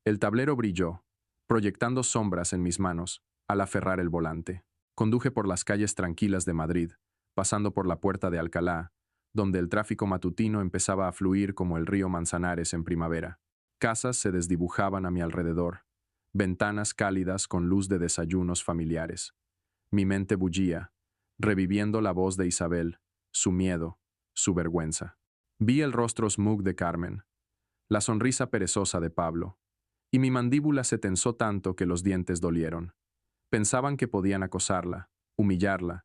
El tablero brilló, proyectando sombras en mis manos, al aferrar el volante. Conduje por las calles tranquilas de Madrid, pasando por la Puerta de Alcalá, donde el tráfico matutino empezaba a fluir como el río Manzanares en primavera. Casas se desdibujaban a mi alrededor, ventanas cálidas con luz de desayunos familiares. Mi mente bullía, reviviendo la voz de Isabel, su miedo, su vergüenza. Vi el rostro smug de Carmen, la sonrisa perezosa de Pablo, y mi mandíbula se tensó tanto que los dientes dolieron. Pensaban que podían acosarla, humillarla,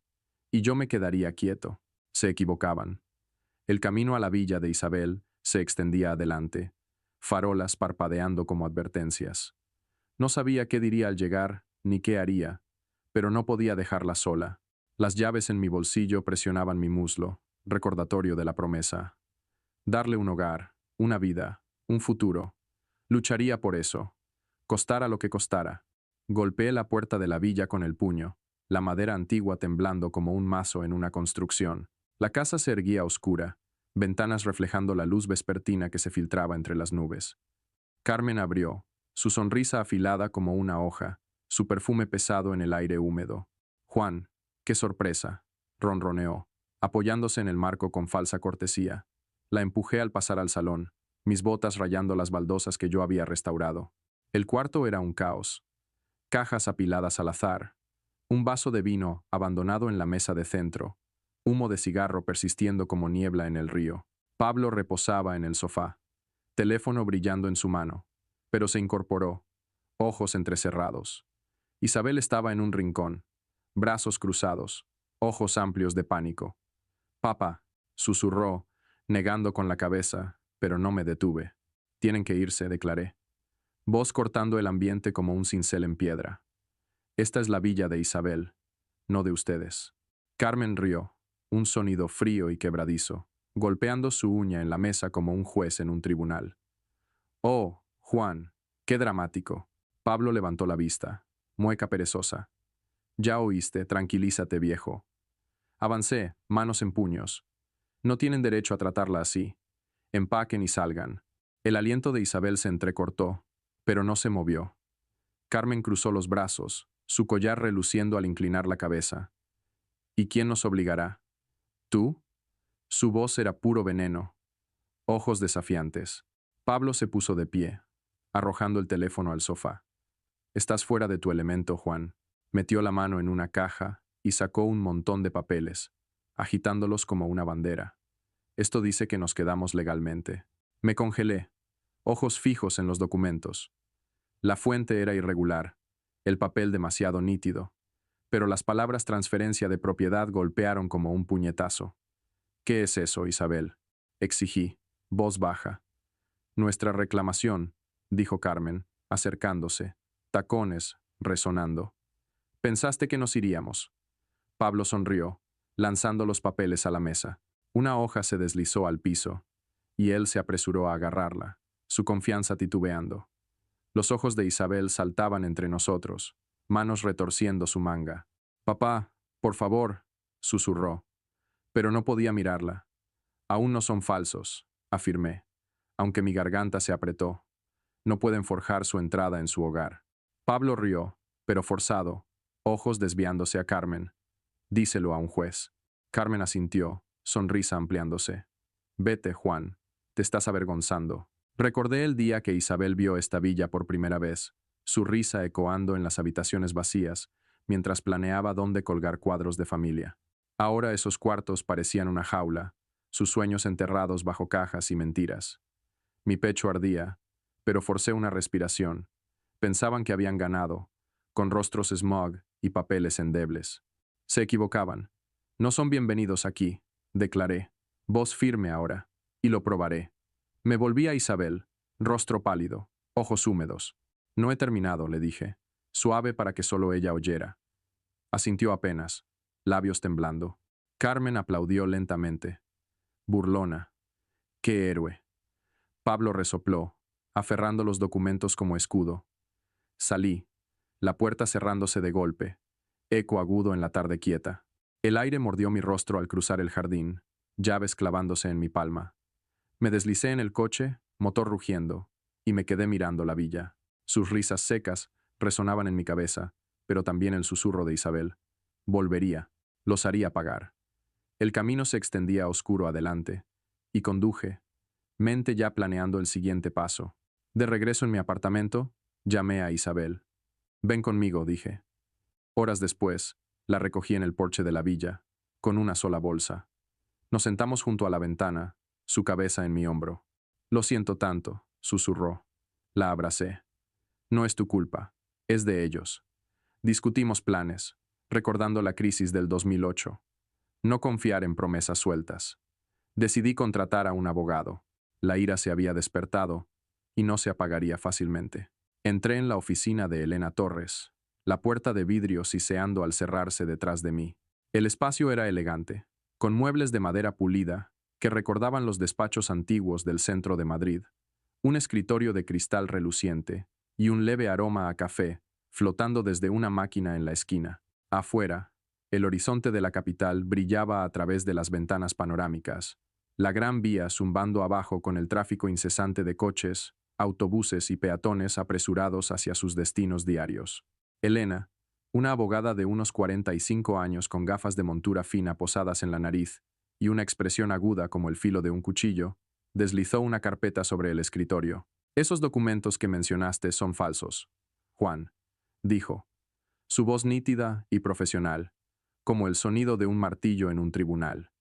y yo me quedaría quieto. Se equivocaban. El camino a la villa de Isabel se extendía adelante, farolas parpadeando como advertencias. No sabía qué diría al llegar, ni qué haría, pero no podía dejarla sola. Las llaves en mi bolsillo presionaban mi muslo, recordatorio de la promesa. Darle un hogar, una vida, un futuro. Lucharía por eso, costara lo que costara. Golpeé la puerta de la villa con el puño, la madera antigua temblando como un mazo en una construcción. La casa se erguía oscura, ventanas reflejando la luz vespertina que se filtraba entre las nubes. Carmen abrió, su sonrisa afilada como una hoja, su perfume pesado en el aire húmedo. Juan, qué sorpresa, ronroneó, apoyándose en el marco con falsa cortesía. La empujé al pasar al salón, mis botas rayando las baldosas que yo había restaurado. El cuarto era un caos. Cajas apiladas al azar, un vaso de vino abandonado en la mesa de centro, humo de cigarro persistiendo como niebla en el río. Pablo reposaba en el sofá, teléfono brillando en su mano, pero se incorporó, ojos entrecerrados. Isabel estaba en un rincón, brazos cruzados, ojos amplios de pánico. «Papá», susurró, negando con la cabeza, pero no me detuve. «Tienen que irse», declaré. Voz cortando el ambiente como un cincel en piedra. «Esta es la villa de Isabel, no de ustedes». Carmen rió, un sonido frío y quebradizo, golpeando su uña en la mesa como un juez en un tribunal. «Oh, Juan, qué dramático». Pablo levantó la vista, mueca perezosa. «Ya oíste, tranquilízate, viejo». Avancé, manos en puños. «No tienen derecho a tratarla así. Empaquen y salgan». El aliento de Isabel se entrecortó, pero no se movió. Carmen cruzó los brazos, su collar reluciendo al inclinar la cabeza. «¿Y quién nos obligará? ¿Tú?» Su voz era puro veneno, ojos desafiantes. Pablo se puso de pie, arrojando el teléfono al sofá. «Estás fuera de tu elemento, Juan». Metió la mano en una caja, y sacó un montón de papeles, agitándolos como una bandera. Esto dice que nos quedamos legalmente. Me congelé, ojos fijos en los documentos. La fuente era irregular, el papel demasiado nítido, pero las palabras transferencia de propiedad golpearon como un puñetazo. ¿Qué es eso, Isabel? Exigí, voz baja. Nuestra reclamación, dijo Carmen, acercándose, tacones, resonando. Pensaste que nos iríamos. Pablo sonrió, lanzando los papeles a la mesa. Una hoja se deslizó al piso, y él se apresuró a agarrarla, su confianza titubeando. Los ojos de Isabel saltaban entre nosotros, manos retorciendo su manga. Papá, por favor, susurró. Pero no podía mirarla. Aún no son falsos, afirmé, aunque mi garganta se apretó. No pueden forjar su entrada en su hogar. Pablo rió, pero forzado, ojos desviándose a Carmen. Díselo a un juez. Carmen asintió, sonrisa ampliándose. Vete, Juan, te estás avergonzando. Recordé el día que Isabel vio esta villa por primera vez, su risa ecoando en las habitaciones vacías, mientras planeaba dónde colgar cuadros de familia. Ahora esos cuartos parecían una jaula, sus sueños enterrados bajo cajas y mentiras. Mi pecho ardía, pero forcé una respiración. Pensaban que habían ganado, con rostros smog y papeles endebles. Se equivocaban. No son bienvenidos aquí, declaré, voz firme ahora, y lo probaré. Me volví a Isabel, rostro pálido, ojos húmedos. No he terminado, le dije, suave para que solo ella oyera. Asintió apenas, labios temblando. Carmen aplaudió lentamente. Burlona. ¡Qué héroe! Pablo resopló, aferrando los documentos como escudo. Salí, la puerta cerrándose de golpe, eco agudo en la tarde quieta. El aire mordió mi rostro al cruzar el jardín, llaves clavándose en mi palma. Me deslicé en el coche, motor rugiendo, y me quedé mirando la villa. Sus risas secas resonaban en mi cabeza, pero también el susurro de Isabel. Volvería, los haría pagar. El camino se extendía oscuro adelante, y conduje, mente ya planeando el siguiente paso. De regreso en mi apartamento, llamé a Isabel. Ven conmigo, dije. Horas después, la recogí en el porche de la villa, con una sola bolsa. Nos sentamos junto a la ventana, su cabeza en mi hombro. Lo siento tanto, susurró. La abracé. No es tu culpa, es de ellos. Discutimos planes, recordando la crisis del 2008. No confiar en promesas sueltas. Decidí contratar a un abogado. La ira se había despertado y no se apagaría fácilmente. Entré en la oficina de Elena Torres, la puerta de vidrio siseando al cerrarse detrás de mí. El espacio era elegante, con muebles de madera pulida que recordaban los despachos antiguos del centro de Madrid, un escritorio de cristal reluciente y un leve aroma a café flotando desde una máquina en la esquina. Afuera, el horizonte de la capital brillaba a través de las ventanas panorámicas, la gran vía zumbando abajo con el tráfico incesante de coches, autobuses y peatones apresurados hacia sus destinos diarios. Elena, una abogada de unos 45 años con gafas de montura fina posadas en la nariz y una expresión aguda como el filo de un cuchillo, deslizó una carpeta sobre el escritorio. Esos documentos que mencionaste son falsos, Juan, dijo, su voz nítida y profesional, como el sonido de un martillo en un tribunal.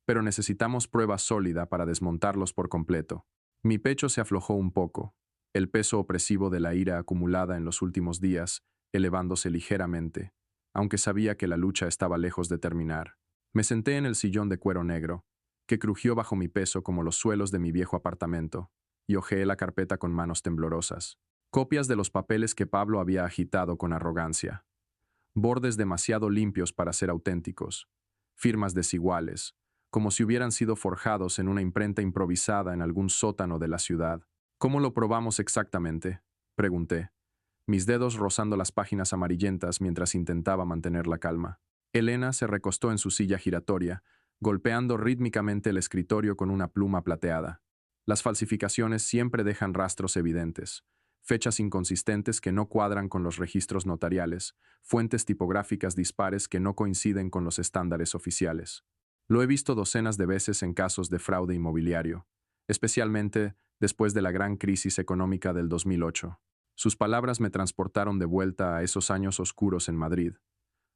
Pero necesitamos prueba sólida para desmontarlos por completo. Mi pecho se aflojó un poco, el peso opresivo de la ira acumulada en los últimos días, elevándose ligeramente, aunque sabía que la lucha estaba lejos de terminar. Me senté en el sillón de cuero negro, que crujió bajo mi peso como los suelos de mi viejo apartamento, y hojeé la carpeta con manos temblorosas. Copias de los papeles que Pablo había agitado con arrogancia. Bordes demasiado limpios para ser auténticos. Firmas desiguales, como si hubieran sido forjados en una imprenta improvisada en algún sótano de la ciudad. ¿Cómo lo probamos exactamente?, pregunté, mis dedos rozando las páginas amarillentas mientras intentaba mantener la calma. Elena se recostó en su silla giratoria, golpeando rítmicamente el escritorio con una pluma plateada. Las falsificaciones siempre dejan rastros evidentes, fechas inconsistentes que no cuadran con los registros notariales, fuentes tipográficas dispares que no coinciden con los estándares oficiales. Lo he visto docenas de veces en casos de fraude inmobiliario, especialmente después de la gran crisis económica del 2008. Sus palabras me transportaron de vuelta a esos años oscuros en Madrid,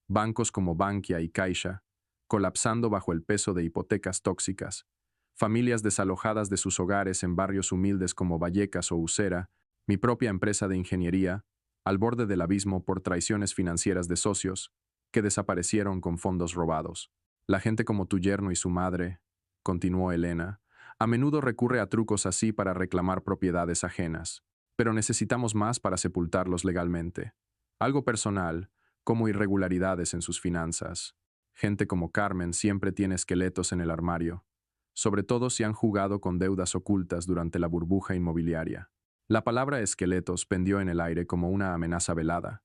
bancos como Bankia y Caixa, colapsando bajo el peso de hipotecas tóxicas, familias desalojadas de sus hogares en barrios humildes como Vallecas o Usera, mi propia empresa de ingeniería, al borde del abismo por traiciones financieras de socios, que desaparecieron con fondos robados. La gente como tu yerno y su madre, continuó Elena, a menudo recurre a trucos así para reclamar propiedades ajenas, pero necesitamos más para sepultarlos legalmente. Algo personal, como irregularidades en sus finanzas. Gente como Carmen siempre tiene esqueletos en el armario, sobre todo si han jugado con deudas ocultas durante la burbuja inmobiliaria. La palabra esqueletos pendió en el aire como una amenaza velada,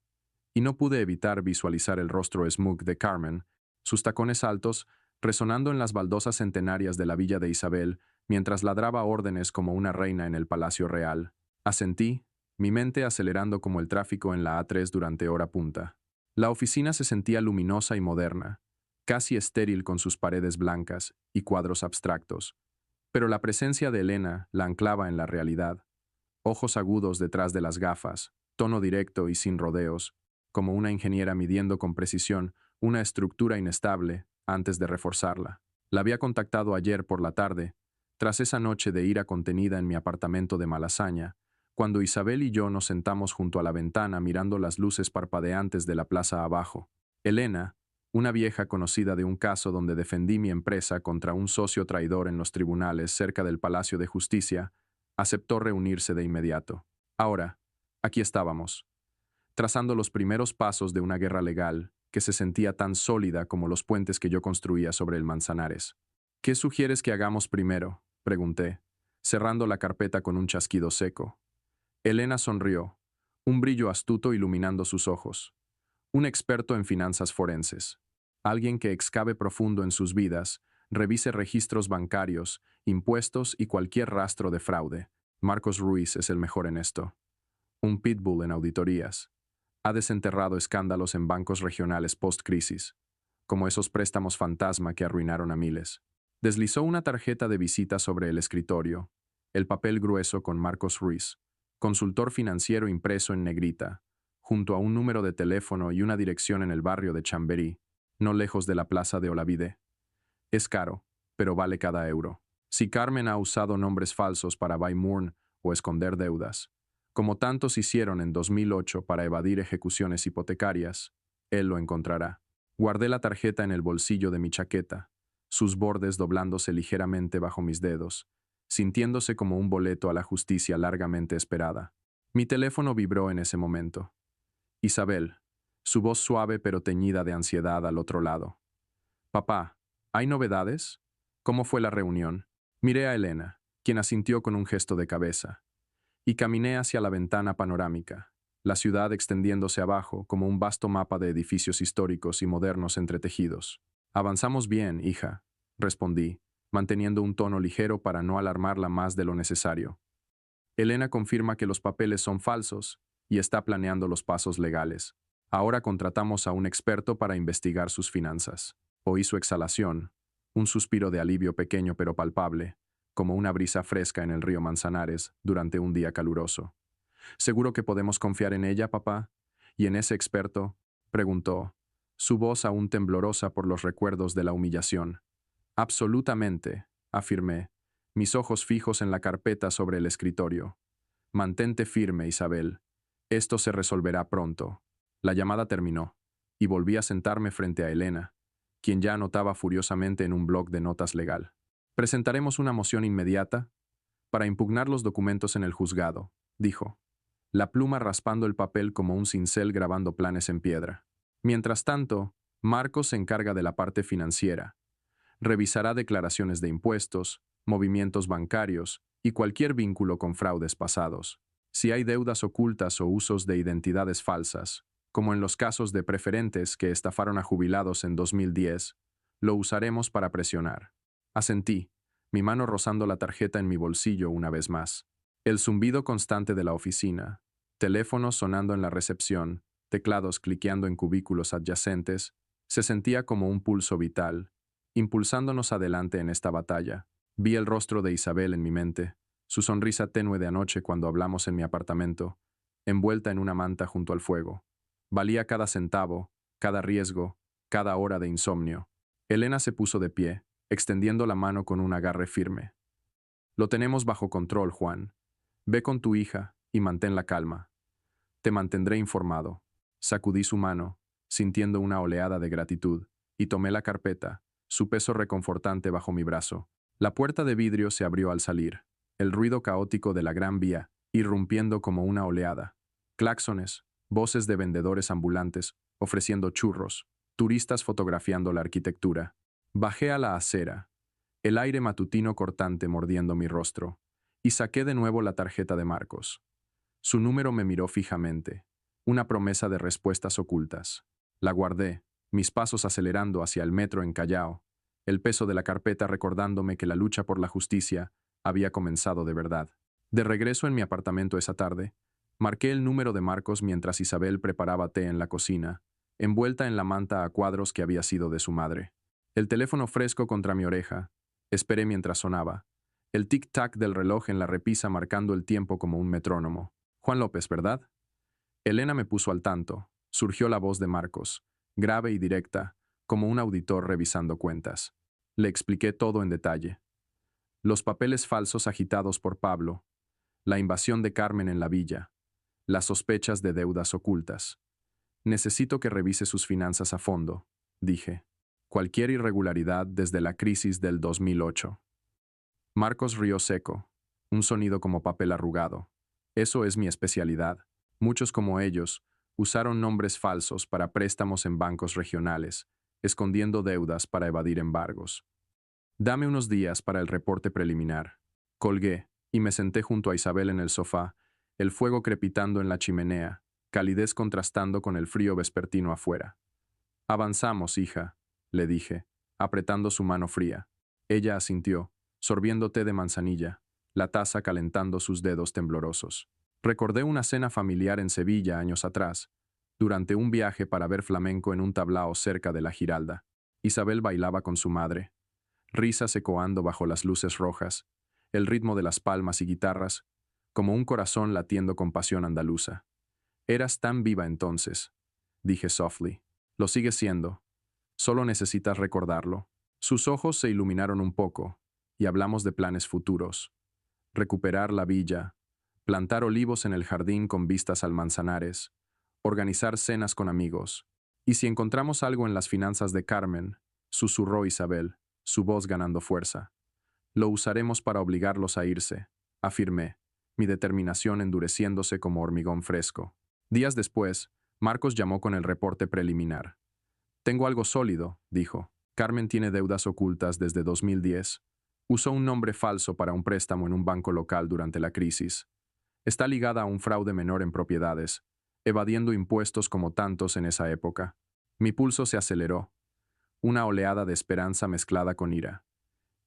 y no pude evitar visualizar el rostro smug de Carmen, sus tacones altos, resonando en las baldosas centenarias de la villa de Isabel, mientras ladraba órdenes como una reina en el Palacio Real. Asentí, mi mente acelerando como el tráfico en la A3 durante hora punta. La oficina se sentía luminosa y moderna, casi estéril con sus paredes blancas y cuadros abstractos, pero la presencia de Elena la anclaba en la realidad. Ojos agudos detrás de las gafas, tono directo y sin rodeos, como una ingeniera midiendo con precisión una estructura inestable antes de reforzarla. La había contactado ayer por la tarde, tras esa noche de ira contenida en mi apartamento de Malasaña, cuando Isabel y yo nos sentamos junto a la ventana mirando las luces parpadeantes de la plaza abajo. Elena, una vieja conocida de un caso donde defendí mi empresa contra un socio traidor en los tribunales cerca del Palacio de Justicia, aceptó reunirse de inmediato. Ahora, aquí estábamos, trazando los primeros pasos de una guerra legal que se sentía tan sólida como los puentes que yo construía sobre el Manzanares. ¿Qué sugieres que hagamos primero?, pregunté, cerrando la carpeta con un chasquido seco. Elena sonrió, un brillo astuto iluminando sus ojos. Un experto en finanzas forenses. Alguien que excave profundo en sus vidas, revise registros bancarios, impuestos y cualquier rastro de fraude. Marcos Ruiz es el mejor en esto. Un pitbull en auditorías. Ha desenterrado escándalos en bancos regionales post-crisis, como esos préstamos fantasma que arruinaron a miles. Deslizó una tarjeta de visita sobre el escritorio, el papel grueso con Marcos Ruiz, consultor financiero impreso en negrita, junto a un número de teléfono y una dirección en el barrio de Chamberí, no lejos de la plaza de Olavide. Es caro, pero vale cada euro. Si Carmen ha usado nombres falsos para buy mourn o esconder deudas, como tantos hicieron en 2008 para evadir ejecuciones hipotecarias, él lo encontrará. Guardé la tarjeta en el bolsillo de mi chaqueta, sus bordes doblándose ligeramente bajo mis dedos, sintiéndose como un boleto a la justicia largamente esperada. Mi teléfono vibró en ese momento. Isabel, su voz suave pero teñida de ansiedad al otro lado. Papá, ¿hay novedades? ¿Cómo fue la reunión? Miré a Elena, quien asintió con un gesto de cabeza, y caminé hacia la ventana panorámica, la ciudad extendiéndose abajo como un vasto mapa de edificios históricos y modernos entretejidos. Avanzamos bien, hija, respondí, manteniendo un tono ligero para no alarmarla más de lo necesario. Elena confirma que los papeles son falsos y está planeando los pasos legales. Ahora contratamos a un experto para investigar sus finanzas. Oí su exhalación, un suspiro de alivio pequeño pero palpable, como una brisa fresca en el río Manzanares durante un día caluroso. ¿Seguro que podemos confiar en ella, papá? ¿Y en ese experto?, preguntó, su voz aún temblorosa por los recuerdos de la humillación. Absolutamente, afirmé, mis ojos fijos en la carpeta sobre el escritorio. Mantente firme, Isabel. Esto se resolverá pronto. La llamada terminó, y volví a sentarme frente a Elena, quien ya anotaba furiosamente en un bloc de notas legal. Presentaremos una moción inmediata para impugnar los documentos en el juzgado, dijo, la pluma raspando el papel como un cincel grabando planes en piedra. Mientras tanto, Marcos se encarga de la parte financiera. Revisará declaraciones de impuestos, movimientos bancarios y cualquier vínculo con fraudes pasados. Si hay deudas ocultas o usos de identidades falsas, como en los casos de preferentes que estafaron a jubilados en 2010, lo usaremos para presionar. Asentí, mi mano rozando la tarjeta en mi bolsillo una vez más. El zumbido constante de la oficina, teléfonos sonando en la recepción, teclados cliqueando en cubículos adyacentes, se sentía como un pulso vital, impulsándonos adelante en esta batalla. Vi el rostro de Isabel en mi mente, su sonrisa tenue de anoche cuando hablamos en mi apartamento, envuelta en una manta junto al fuego. Valía cada centavo, cada riesgo, cada hora de insomnio. Elena se puso de pie, extendiendo la mano con un agarre firme. Lo tenemos bajo control, Juan. Ve con tu hija y mantén la calma. Te mantendré informado. Sacudí su mano, sintiendo una oleada de gratitud, y tomé la carpeta, su peso reconfortante bajo mi brazo. La puerta de vidrio se abrió al salir, el ruido caótico de la Gran Vía, irrumpiendo como una oleada. Claxones, voces de vendedores ambulantes, ofreciendo churros, turistas fotografiando la arquitectura. Bajé a la acera, el aire matutino cortante mordiendo mi rostro, y saqué de nuevo la tarjeta de Marcos. Su número me miró fijamente, una promesa de respuestas ocultas. La guardé, mis pasos acelerando hacia el metro en Callao, el peso de la carpeta recordándome que la lucha por la justicia había comenzado de verdad. De regreso en mi apartamento esa tarde, marqué el número de Marcos mientras Isabel preparaba té en la cocina, envuelta en la manta a cuadros que había sido de su madre. El teléfono fresco contra mi oreja, esperé mientras sonaba, el tic-tac del reloj en la repisa marcando el tiempo como un metrónomo. Juan López, ¿verdad? Elena me puso al tanto. Surgió la voz de Marcos, grave y directa, como un auditor revisando cuentas. Le expliqué todo en detalle. Los papeles falsos agitados por Pablo, la invasión de Carmen en la villa, las sospechas de deudas ocultas. Necesito que revise sus finanzas a fondo, dije. Cualquier irregularidad desde la crisis del 2008. Marcos rió seco, un sonido como papel arrugado. Eso es mi especialidad. Muchos como ellos usaron nombres falsos para préstamos en bancos regionales, escondiendo deudas para evadir embargos. Dame unos días para el reporte preliminar. Colgué y me senté junto a Isabel en el sofá, el fuego crepitando en la chimenea, calidez contrastando con el frío vespertino afuera. Avanzamos, hija, le dije, apretando su mano fría. Ella asintió, sorbiendo té de manzanilla, la taza calentando sus dedos temblorosos. Recordé una cena familiar en Sevilla años atrás, durante un viaje para ver flamenco en un tablao cerca de la Giralda. Isabel bailaba con su madre, risas ecoando bajo las luces rojas, el ritmo de las palmas y guitarras, como un corazón latiendo con pasión andaluza. Eras tan viva entonces, dije softly. Lo sigues siendo. Solo necesitas recordarlo. Sus ojos se iluminaron un poco, y hablamos de planes futuros. Recuperar la villa, plantar olivos en el jardín con vistas al Manzanares, organizar cenas con amigos. Y si encontramos algo en las finanzas de Carmen, susurró Isabel, su voz ganando fuerza. Lo usaremos para obligarlos a irse, afirmé, mi determinación endureciéndose como hormigón fresco. Días después, Marcos llamó con el reporte preliminar. Tengo algo sólido, dijo. Carmen tiene deudas ocultas desde 2010. Usó un nombre falso para un préstamo en un banco local durante la crisis. Está ligada a un fraude menor en propiedades, evadiendo impuestos como tantos en esa época. Mi pulso se aceleró, una oleada de esperanza mezclada con ira.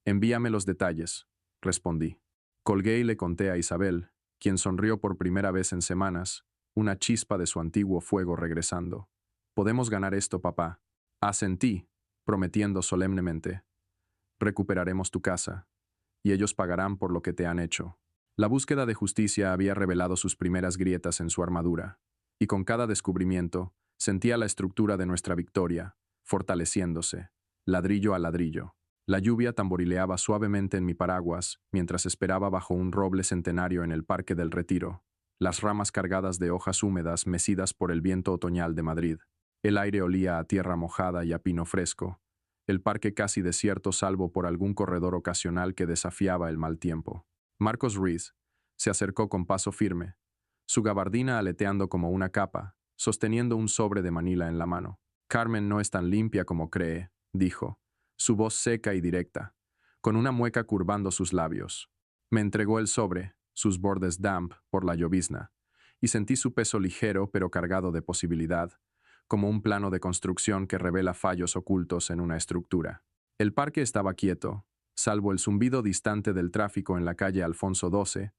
Envíame los detalles, respondí. Colgué y le conté a Isabel, quien sonrió por primera vez en semanas, una chispa de su antiguo fuego regresando. Podemos ganar esto, papá. Asentí, prometiendo solemnemente. Recuperaremos tu casa, y ellos pagarán por lo que te han hecho. La búsqueda de justicia había revelado sus primeras grietas en su armadura, y con cada descubrimiento sentía la estructura de nuestra victoria, fortaleciéndose, ladrillo a ladrillo. La lluvia tamborileaba suavemente en mi paraguas mientras esperaba bajo un roble centenario en el Parque del Retiro, las ramas cargadas de hojas húmedas mecidas por el viento otoñal de Madrid. El aire olía a tierra mojada y a pino fresco, el parque casi desierto salvo por algún corredor ocasional que desafiaba el mal tiempo. Marcos Ruiz se acercó con paso firme, su gabardina aleteando como una capa, sosteniendo un sobre de Manila en la mano. Carmen no es tan limpia como cree, dijo, su voz seca y directa, con una mueca curvando sus labios. Me entregó el sobre, sus bordes damp por la llovizna, y sentí su peso ligero pero cargado de posibilidad, como un plano de construcción que revela fallos ocultos en una estructura. El parque estaba quieto, salvo el zumbido distante del tráfico en la calle Alfonso XII,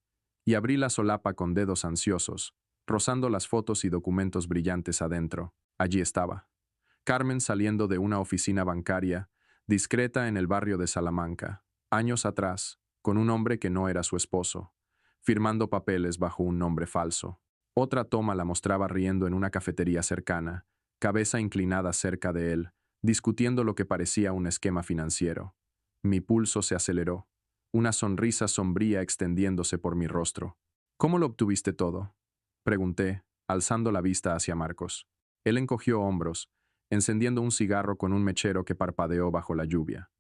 y abrí la solapa con dedos ansiosos, rozando las fotos y documentos brillantes adentro. Allí estaba. Carmen saliendo de una oficina bancaria, discreta en el barrio de Salamanca, años atrás, con un hombre que no era su esposo, firmando papeles bajo un nombre falso. Otra toma la mostraba riendo en una cafetería cercana, cabeza inclinada cerca de él, discutiendo lo que parecía un esquema financiero. Mi pulso se aceleró, una sonrisa sombría extendiéndose por mi rostro. ¿Cómo lo obtuviste todo?, pregunté, alzando la vista hacia Marcos. Él encogió hombros, encendiendo un cigarro con un mechero que parpadeó bajo la lluvia.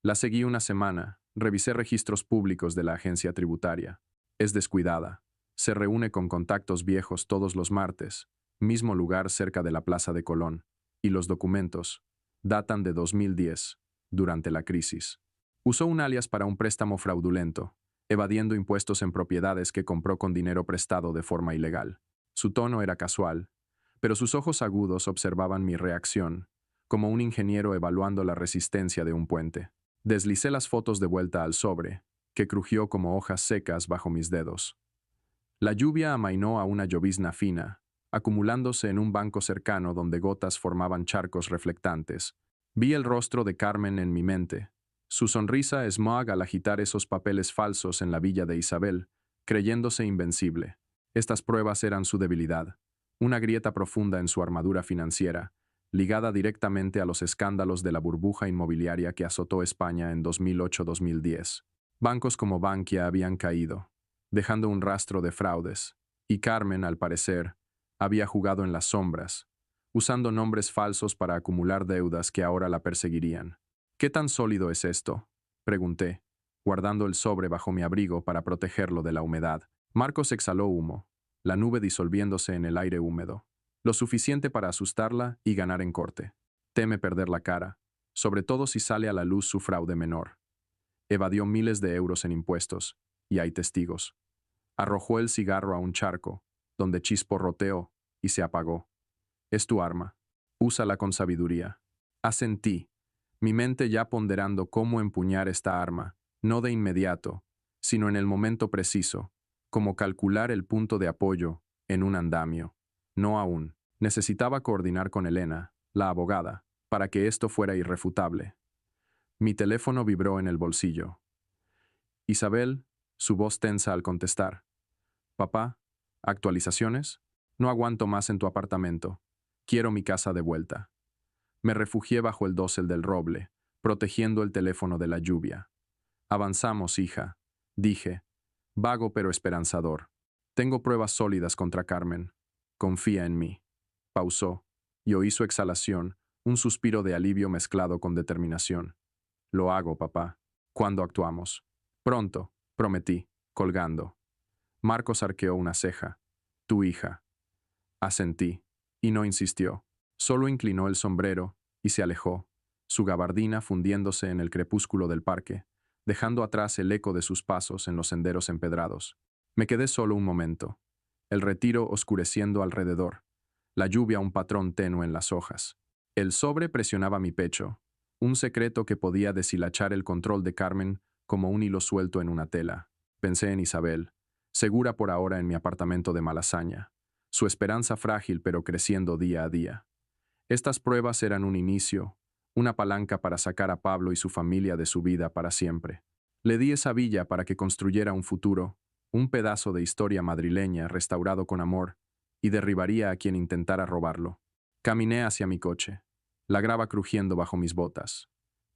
La seguí una semana, revisé registros públicos de la agencia tributaria. Es descuidada. Se reúne con contactos viejos todos los martes, mismo lugar cerca de la Plaza de Colón, y los documentos datan de 2010, durante la crisis. Usó un alias para un préstamo fraudulento, evadiendo impuestos en propiedades que compró con dinero prestado de forma ilegal. Su tono era casual, pero sus ojos agudos observaban mi reacción, como un ingeniero evaluando la resistencia de un puente. Deslicé las fotos de vuelta al sobre, que crujió como hojas secas bajo mis dedos. La lluvia amainó a una llovizna fina, acumulándose en un banco cercano donde gotas formaban charcos reflectantes. Vi el rostro de Carmen en mi mente, su sonrisa smog al agitar esos papeles falsos en la villa de Isabel, creyéndose invencible. Estas pruebas eran su debilidad, una grieta profunda en su armadura financiera, ligada directamente a los escándalos de la burbuja inmobiliaria que azotó España en 2008-2010. Bancos como Bankia habían caído, dejando un rastro de fraudes, y Carmen, al parecer, había jugado en las sombras, usando nombres falsos para acumular deudas que ahora la perseguirían. ¿Qué tan sólido es esto?, pregunté, guardando el sobre bajo mi abrigo para protegerlo de la humedad. Marcos exhaló humo, la nube disolviéndose en el aire húmedo, lo suficiente para asustarla y ganar en corte. Teme perder la cara, sobre todo si sale a la luz su fraude menor. Evadió miles de euros en impuestos, y hay testigos. Arrojó el cigarro a un charco, donde chisporroteó, y se apagó. Es tu arma. Úsala con sabiduría. Asentí, mi mente ya ponderando cómo empuñar esta arma, no de inmediato, sino en el momento preciso, como calcular el punto de apoyo en un andamio. No aún. Necesitaba coordinar con Elena, la abogada, para que esto fuera irrefutable. Mi teléfono vibró en el bolsillo. Isabel, su voz tensa al contestar. Papá, ¿actualizaciones? No aguanto más en tu apartamento. Quiero mi casa de vuelta. Me refugié bajo el dosel del roble, protegiendo el teléfono de la lluvia. Avanzamos, hija, dije, vago pero esperanzador. Tengo pruebas sólidas contra Carmen. Confía en mí. Pausó, y oí su exhalación, un suspiro de alivio mezclado con determinación. Lo hago, papá. ¿Cuándo actuamos? Pronto, prometí, colgando. Marcos arqueó una ceja. Tu hija. Asentí, y no insistió. Solo inclinó el sombrero y se alejó, su gabardina fundiéndose en el crepúsculo del parque, dejando atrás el eco de sus pasos en los senderos empedrados. Me quedé solo un momento, el retiro oscureciendo alrededor, la lluvia un patrón tenue en las hojas. El sobre presionaba mi pecho, un secreto que podía deshilachar el control de Carmen como un hilo suelto en una tela. Pensé en Isabel, segura por ahora en mi apartamento de Malasaña, su esperanza frágil pero creciendo día a día. Estas pruebas eran un inicio, una palanca para sacar a Pablo y su familia de su vida para siempre. Le di esa villa para que construyera un futuro, un pedazo de historia madrileña restaurado con amor, y derribaría a quien intentara robarlo. Caminé hacia mi coche, la grava crujiendo bajo mis botas,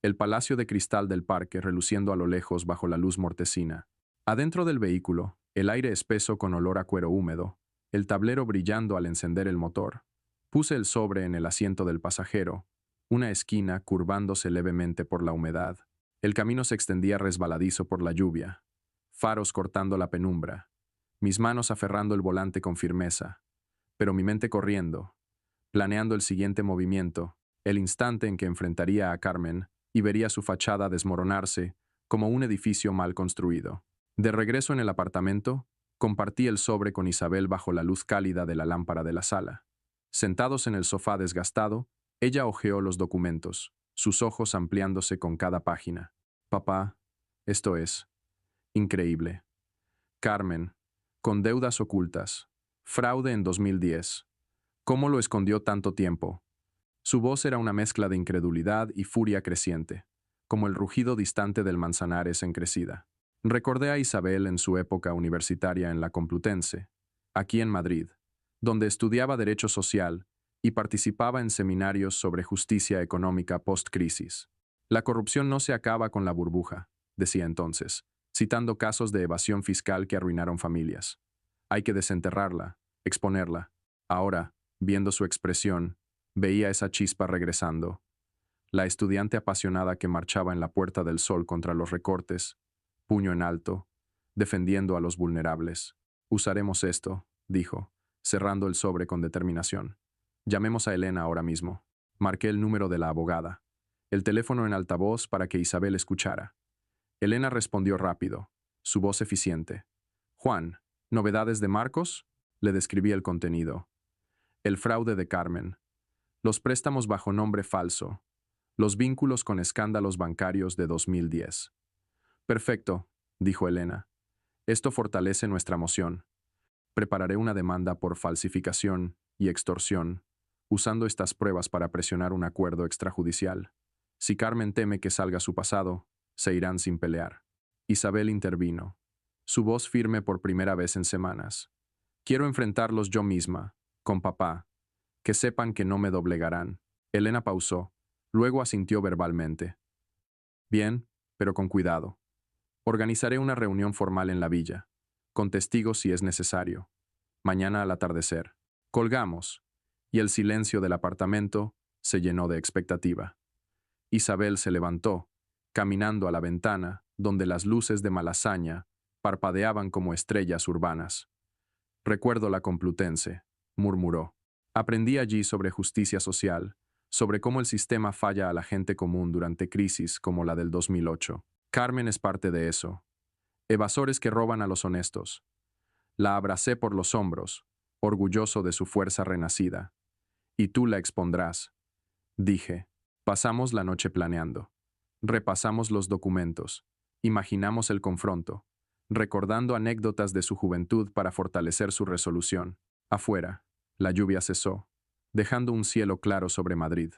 el palacio de cristal del parque reluciendo a lo lejos bajo la luz mortecina. Adentro del vehículo, el aire espeso con olor a cuero húmedo, el tablero brillando al encender el motor. Puse el sobre en el asiento del pasajero, una esquina curvándose levemente por la humedad. El camino se extendía resbaladizo por la lluvia, faros cortando la penumbra, mis manos aferrando el volante con firmeza, pero mi mente corriendo, planeando el siguiente movimiento, el instante en que enfrentaría a Carmen y vería su fachada desmoronarse como un edificio mal construido. De regreso en el apartamento, compartí el sobre con Isabel bajo la luz cálida de la lámpara de la sala. Sentados en el sofá desgastado, ella hojeó los documentos, sus ojos ampliándose con cada página. Papá, esto es increíble. Carmen, con deudas ocultas, fraude en 2010. ¿Cómo lo escondió tanto tiempo? Su voz era una mezcla de incredulidad y furia creciente, como el rugido distante del Manzanares en crecida. Recordé a Isabel en su época universitaria en la Complutense, aquí en Madrid, donde estudiaba Derecho Social y participaba en seminarios sobre justicia económica post-crisis. La corrupción no se acaba con la burbuja, decía entonces, citando casos de evasión fiscal que arruinaron familias. Hay que desenterrarla, exponerla. Ahora, viendo su expresión, veía esa chispa regresando. La estudiante apasionada que marchaba en la Puerta del Sol contra los recortes, puño en alto, defendiendo a los vulnerables. Usaremos esto, dijo, cerrando el sobre con determinación. Llamemos a Elena ahora mismo. Marqué el número de la abogada. El teléfono en altavoz para que Isabel escuchara. Elena respondió rápido, su voz eficiente. Juan, ¿novedades de Marcos? Le describí el contenido. El fraude de Carmen. Los préstamos bajo nombre falso. Los vínculos con escándalos bancarios de 2010. Perfecto, dijo Elena. Esto fortalece nuestra moción. Prepararé una demanda por falsificación y extorsión, usando estas pruebas para presionar un acuerdo extrajudicial. Si Carmen teme que salga su pasado, se irán sin pelear. Isabel intervino, su voz firme por primera vez en semanas. Quiero enfrentarlos yo misma, con papá. Que sepan que no me doblegarán. Elena pausó, luego asintió verbalmente. Bien, pero con cuidado. Organizaré una reunión formal en la villa, con testigos si es necesario. Mañana al atardecer. Colgamos, y el silencio del apartamento se llenó de expectativa. Isabel se levantó, caminando a la ventana, donde las luces de Malasaña parpadeaban como estrellas urbanas. Recuerdo la Complutense, murmuró. Aprendí allí sobre justicia social, sobre cómo el sistema falla a la gente común durante crisis como la del 2008. Carmen es parte de eso. Evasores que roban a los honestos. La abracé por los hombros, orgulloso de su fuerza renacida. Y tú la expondrás, dije. Pasamos la noche planeando. Repasamos los documentos. Imaginamos el confronto, recordando anécdotas de su juventud para fortalecer su resolución. Afuera, la lluvia cesó, dejando un cielo claro sobre Madrid.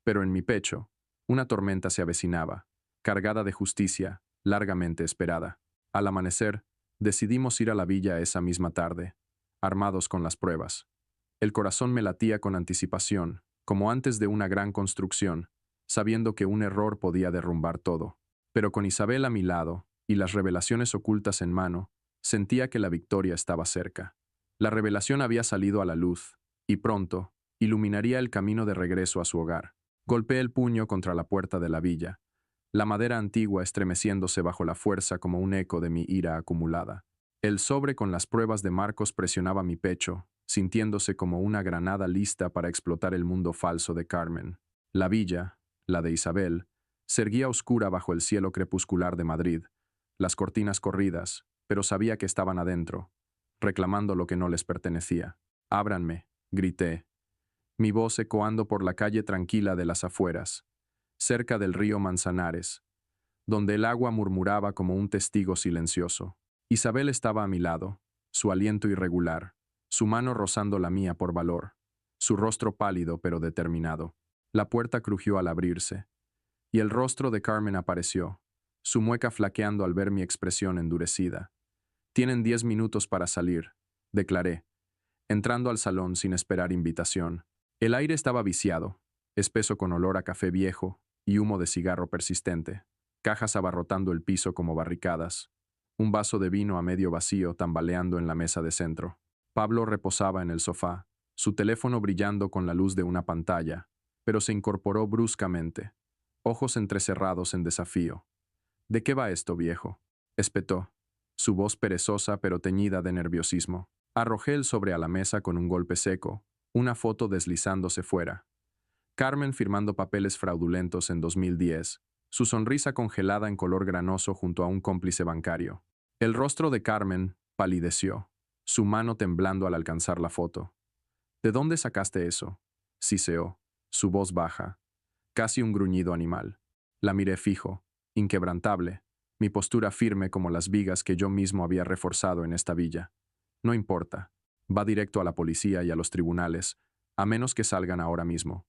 Pero en mi pecho, una tormenta se avecinaba, cargada de justicia, largamente esperada. Al amanecer, decidimos ir a la villa esa misma tarde, armados con las pruebas. El corazón me latía con anticipación, como antes de una gran construcción, sabiendo que un error podía derrumbar todo. Pero con Isabel a mi lado, y las revelaciones ocultas en mano, sentía que la victoria estaba cerca. La revelación había salido a la luz, y pronto, iluminaría el camino de regreso a su hogar. Golpeé el puño contra la puerta de la villa, la madera antigua estremeciéndose bajo la fuerza como un eco de mi ira acumulada. El sobre con las pruebas de Marcos presionaba mi pecho, sintiéndose como una granada lista para explotar el mundo falso de Carmen. La villa, la de Isabel, se erguía oscura bajo el cielo crepuscular de Madrid, las cortinas corridas, pero sabía que estaban adentro, reclamando lo que no les pertenecía. «Ábranme», grité, mi voz ecoando por la calle tranquila de las afueras, cerca del río Manzanares, donde el agua murmuraba como un testigo silencioso. Isabel estaba a mi lado, su aliento irregular, su mano rozando la mía por valor, su rostro pálido pero determinado. La puerta crujió al abrirse, y el rostro de Carmen apareció, su mueca flaqueando al ver mi expresión endurecida. «Tienen 10 minutos para salir», declaré, entrando al salón sin esperar invitación. El aire estaba viciado, espeso con olor a café viejo y humo de cigarro persistente, cajas abarrotando el piso como barricadas, un vaso de vino a medio vacío tambaleando en la mesa de centro. Pablo reposaba en el sofá, su teléfono brillando con la luz de una pantalla, pero se incorporó bruscamente, ojos entrecerrados en desafío. «¿De qué va esto, viejo?», espetó, su voz perezosa pero teñida de nerviosismo. Arrojé el sobre a la mesa con un golpe seco, una foto deslizándose fuera. Carmen firmando papeles fraudulentos en 2010, su sonrisa congelada en color granoso junto a un cómplice bancario. El rostro de Carmen palideció, su mano temblando al alcanzar la foto. «¿De dónde sacaste eso?», siseó, su voz baja, casi un gruñido animal. La miré fijo, inquebrantable, mi postura firme como las vigas que yo mismo había reforzado en esta villa. «No importa. Va directo a la policía y a los tribunales, a menos que salgan ahora mismo».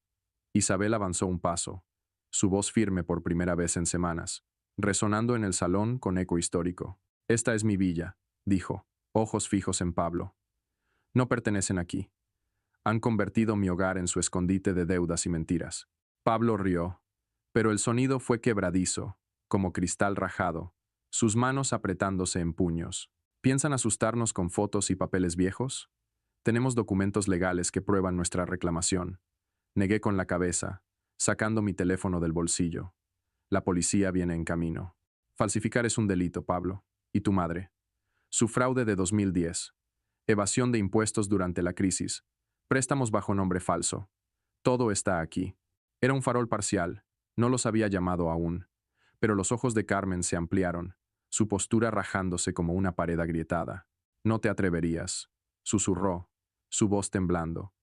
Isabel avanzó un paso, su voz firme por primera vez en semanas, resonando en el salón con eco histórico. «Esta es mi villa», dijo, ojos fijos en Pablo. «No pertenecen aquí. Han convertido mi hogar en su escondite de deudas y mentiras. Pablo rió, pero el sonido fue quebradizo, como cristal rajado, sus manos apretándose en puños. ¿Piensan asustarnos con fotos y papeles viejos? Tenemos documentos legales que prueban nuestra reclamación. Negué con la cabeza, sacando mi teléfono del bolsillo. La policía viene en camino. Falsificar es un delito, Pablo. ¿Y tu madre? Su fraude de 2010. Evasión de impuestos durante la crisis. Préstamos bajo nombre falso. Todo está aquí. Era un farol parcial. No los había llamado aún. Pero los ojos de Carmen se ampliaron, su postura rajándose como una pared agrietada. No te atreverías, susurró, su voz temblando.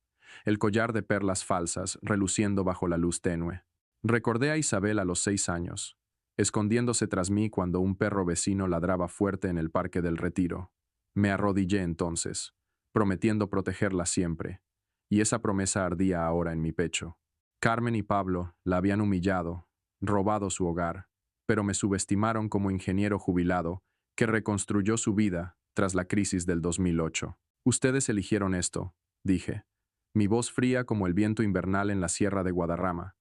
El collar de perlas falsas reluciendo bajo la luz tenue. Recordé a Isabel a los 6 años, escondiéndose tras mí cuando un perro vecino ladraba fuerte en el Parque del Retiro. Me arrodillé entonces, prometiendo protegerla siempre, y esa promesa ardía ahora en mi pecho. Carmen y Pablo la habían humillado, robado su hogar, pero me subestimaron como ingeniero jubilado que reconstruyó su vida tras la crisis del 2008. Ustedes eligieron esto, dije, mi voz fría como el viento invernal en la sierra de Guadarrama.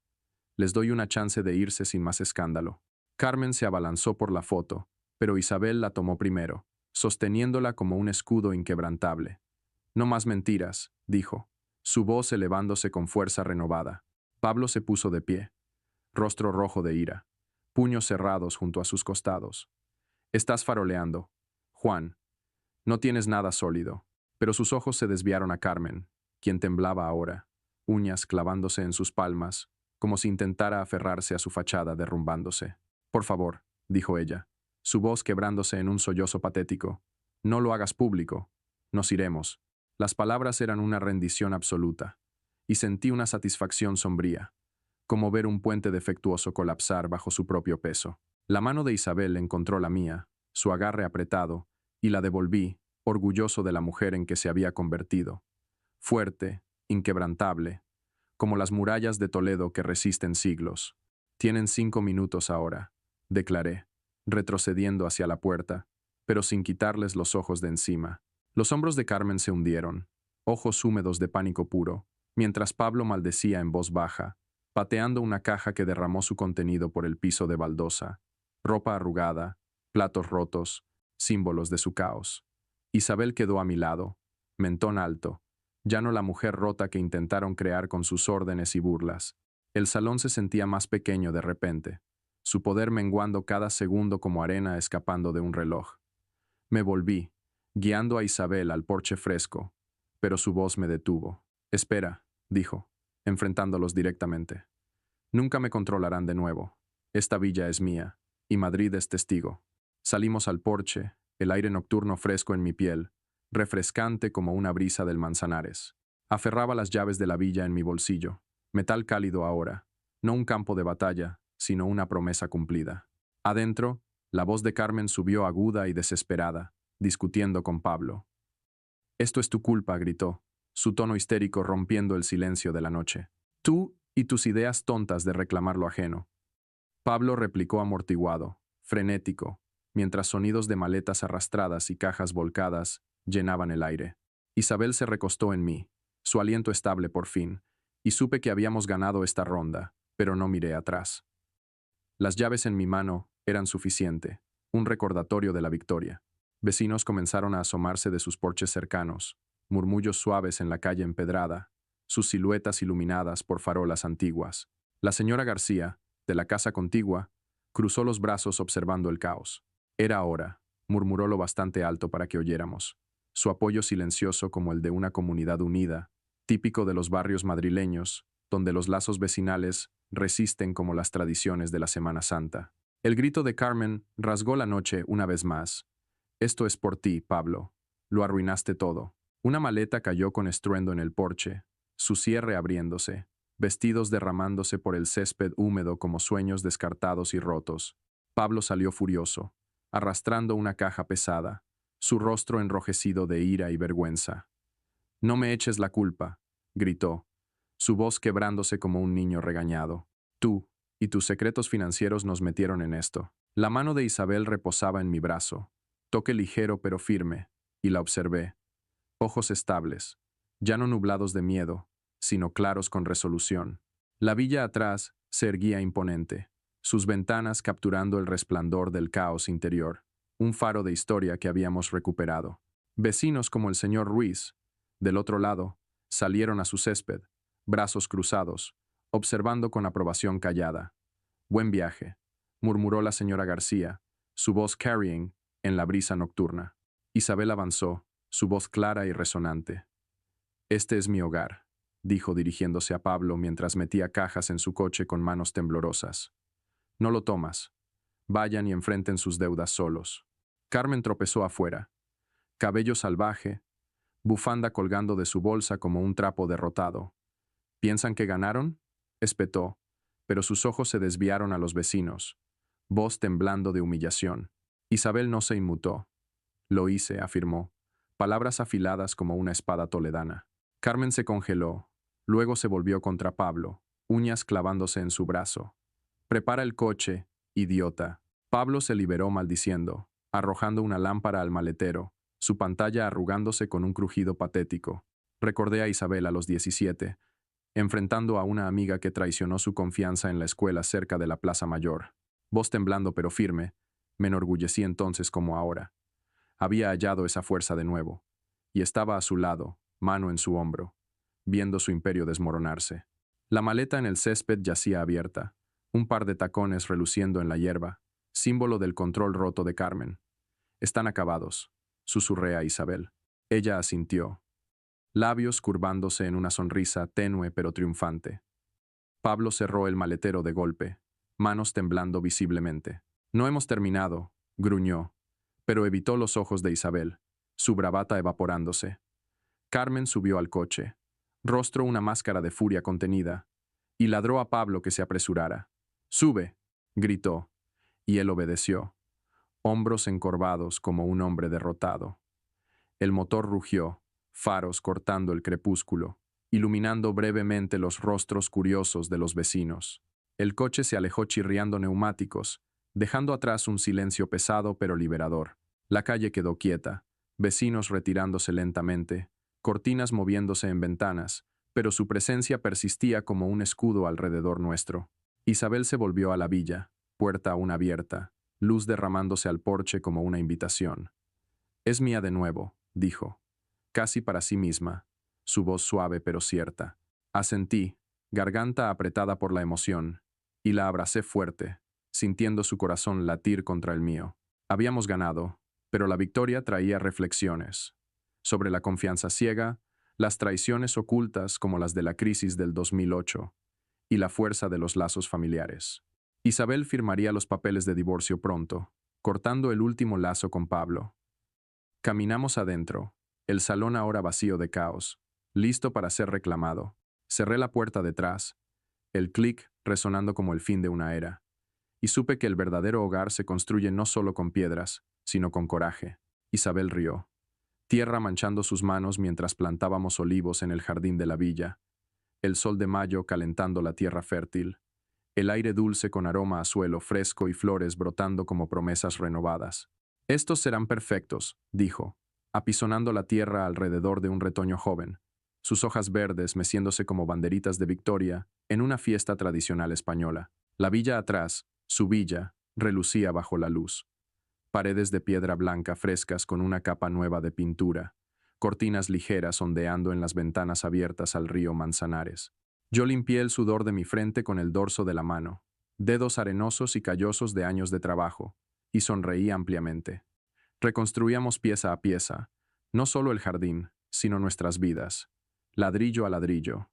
Les doy una chance de irse sin más escándalo. Carmen se abalanzó por la foto, pero Isabel la tomó primero, sosteniéndola como un escudo inquebrantable. No más mentiras, dijo, su voz elevándose con fuerza renovada. Pablo se puso de pie, rostro rojo de ira, puños cerrados junto a sus costados. Estás faroleando, Juan. No tienes nada sólido. Pero sus ojos se desviaron a Carmen, quien temblaba ahora, uñas clavándose en sus palmas, como si intentara aferrarse a su fachada derrumbándose. Por favor, dijo ella, su voz quebrándose en un sollozo patético. No lo hagas público. Nos iremos. Las palabras eran una rendición absoluta, y sentí una satisfacción sombría, como ver un puente defectuoso colapsar bajo su propio peso. La mano de Isabel encontró la mía, su agarre apretado, y la devolví, orgulloso de la mujer en que se había convertido. Fuerte, inquebrantable, como las murallas de Toledo que resisten siglos. Tienen 5 minutos ahora, declaré, retrocediendo hacia la puerta, pero sin quitarles los ojos de encima. Los hombros de Carmen se hundieron, ojos húmedos de pánico puro, mientras Pablo maldecía en voz baja, pateando una caja que derramó su contenido por el piso de baldosa, ropa arrugada, platos rotos, símbolos de su caos. Isabel quedó a mi lado, mentón alto, ya no la mujer rota que intentaron crear con sus órdenes y burlas. El salón se sentía más pequeño de repente, su poder menguando cada segundo como arena escapando de un reloj. Me volví, guiando a Isabel al porche fresco, pero su voz me detuvo. Espera, dijo, enfrentándolos directamente. Nunca me controlarán de nuevo. Esta villa es mía, y Madrid es testigo. Salimos al porche, el aire nocturno fresco en mi piel, refrescante como una brisa del Manzanares. Aferraba las llaves de la villa en mi bolsillo, metal cálido ahora, no un campo de batalla, sino una promesa cumplida. Adentro, la voz de Carmen subió aguda y desesperada, discutiendo con Pablo. Esto es tu culpa, gritó, su tono histérico rompiendo el silencio de la noche. Tú y tus ideas tontas de reclamar lo ajeno. Pablo replicó amortiguado, frenético, mientras sonidos de maletas arrastradas y cajas volcadas llenaban el aire. Isabel se recostó en mí, su aliento estable por fin, y supe que habíamos ganado esta ronda, pero no miré atrás. Las llaves en mi mano eran suficiente, un recordatorio de la victoria. Vecinos comenzaron a asomarse de sus porches cercanos, murmullos suaves en la calle empedrada, sus siluetas iluminadas por farolas antiguas. La señora García, de la casa contigua, cruzó los brazos observando el caos. Era hora, murmuró lo bastante alto para que oyéramos. Su apoyo silencioso como el de una comunidad unida, típico de los barrios madrileños, donde los lazos vecinales resisten como las tradiciones de la Semana Santa. El grito de Carmen rasgó la noche una vez más. Esto es por ti, Pablo. Lo arruinaste todo. Una maleta cayó con estruendo en el porche, su cierre abriéndose, vestidos derramándose por el césped húmedo como sueños descartados y rotos. Pablo salió furioso, arrastrando una caja pesada, su rostro enrojecido de ira y vergüenza. No me eches la culpa, gritó, su voz quebrándose como un niño regañado. Tú y tus secretos financieros nos metieron en esto. La mano de Isabel reposaba en mi brazo, toque ligero pero firme, y la observé. Ojos estables, ya no nublados de miedo, sino claros con resolución. La villa atrás se erguía imponente, sus ventanas capturando el resplandor del caos interior, un faro de historia que habíamos recuperado. Vecinos como el señor Ruiz, del otro lado, salieron a su césped, brazos cruzados, observando con aprobación callada. «Buen viaje», murmuró la señora García, su voz carrying en la brisa nocturna. Isabel avanzó, su voz clara y resonante. «Este es mi hogar», dijo dirigiéndose a Pablo mientras metía cajas en su coche con manos temblorosas. «No lo tomas. Vayan y enfrenten sus deudas solos». Carmen tropezó afuera. Cabello salvaje, bufanda colgando de su bolsa como un trapo derrotado. «¿Piensan que ganaron?», espetó, pero sus ojos se desviaron a los vecinos, voz temblando de humillación. Isabel no se inmutó. «Lo hice», afirmó, palabras afiladas como una espada toledana. Carmen se congeló, luego se volvió contra Pablo, uñas clavándose en su brazo. «Prepara el coche, idiota». Pablo se liberó maldiciendo, arrojando una lámpara al maletero, su pantalla arrugándose con un crujido patético. Recordé a Isabel a los 17, enfrentando a una amiga que traicionó su confianza en la escuela cerca de la Plaza Mayor. Voz temblando pero firme, me enorgullecí entonces como ahora. Había hallado esa fuerza de nuevo, y estaba a su lado, mano en su hombro, viendo su imperio desmoronarse. La maleta en el césped yacía abierta, un par de tacones reluciendo en la hierba, símbolo del control roto de Carmen. «Están acabados», susurré a Isabel. Ella asintió, labios curvándose en una sonrisa tenue pero triunfante. Pablo cerró el maletero de golpe, manos temblando visiblemente. «No hemos terminado», gruñó, pero evitó los ojos de Isabel, su bravata evaporándose. Carmen subió al coche, rostro una máscara de furia contenida, y ladró a Pablo que se apresurara. «¡Sube!», gritó, y él obedeció, hombros encorvados como un hombre derrotado. El motor rugió, faros cortando el crepúsculo, iluminando brevemente los rostros curiosos de los vecinos. El coche se alejó chirriando neumáticos, dejando atrás un silencio pesado pero liberador. La calle quedó quieta, vecinos retirándose lentamente, cortinas moviéndose en ventanas, pero su presencia persistía como un escudo alrededor nuestro. Isabel se volvió a la villa, puerta aún abierta, luz derramándose al porche como una invitación. «Es mía de nuevo», dijo, casi para sí misma, su voz suave pero cierta. Asentí, garganta apretada por la emoción, y la abracé fuerte, sintiendo su corazón latir contra el mío. Habíamos ganado, pero la victoria traía reflexiones sobre la confianza ciega, las traiciones ocultas como las de la crisis del 2008 y la fuerza de los lazos familiares. Isabel firmaría los papeles de divorcio pronto, cortando el último lazo con Pablo. Caminamos adentro, el salón ahora vacío de caos, listo para ser reclamado. Cerré la puerta detrás, el clic resonando como el fin de una era, y supe que el verdadero hogar se construye no solo con piedras, sino con coraje. Isabel rió, tierra manchando sus manos mientras plantábamos olivos en el jardín de la villa, el sol de mayo calentando la tierra fértil, el aire dulce con aroma a suelo fresco y flores brotando como promesas renovadas. «Estos serán perfectos», dijo, apisonando la tierra alrededor de un retoño joven, sus hojas verdes meciéndose como banderitas de victoria en una fiesta tradicional española. La villa atrás, su villa, relucía bajo la luz. Paredes de piedra blanca frescas con una capa nueva de pintura, cortinas ligeras ondeando en las ventanas abiertas al río Manzanares. Yo limpié el sudor de mi frente con el dorso de la mano, dedos arenosos y callosos de años de trabajo, y sonreí ampliamente. Reconstruíamos pieza a pieza, no solo el jardín, sino nuestras vidas, ladrillo a ladrillo,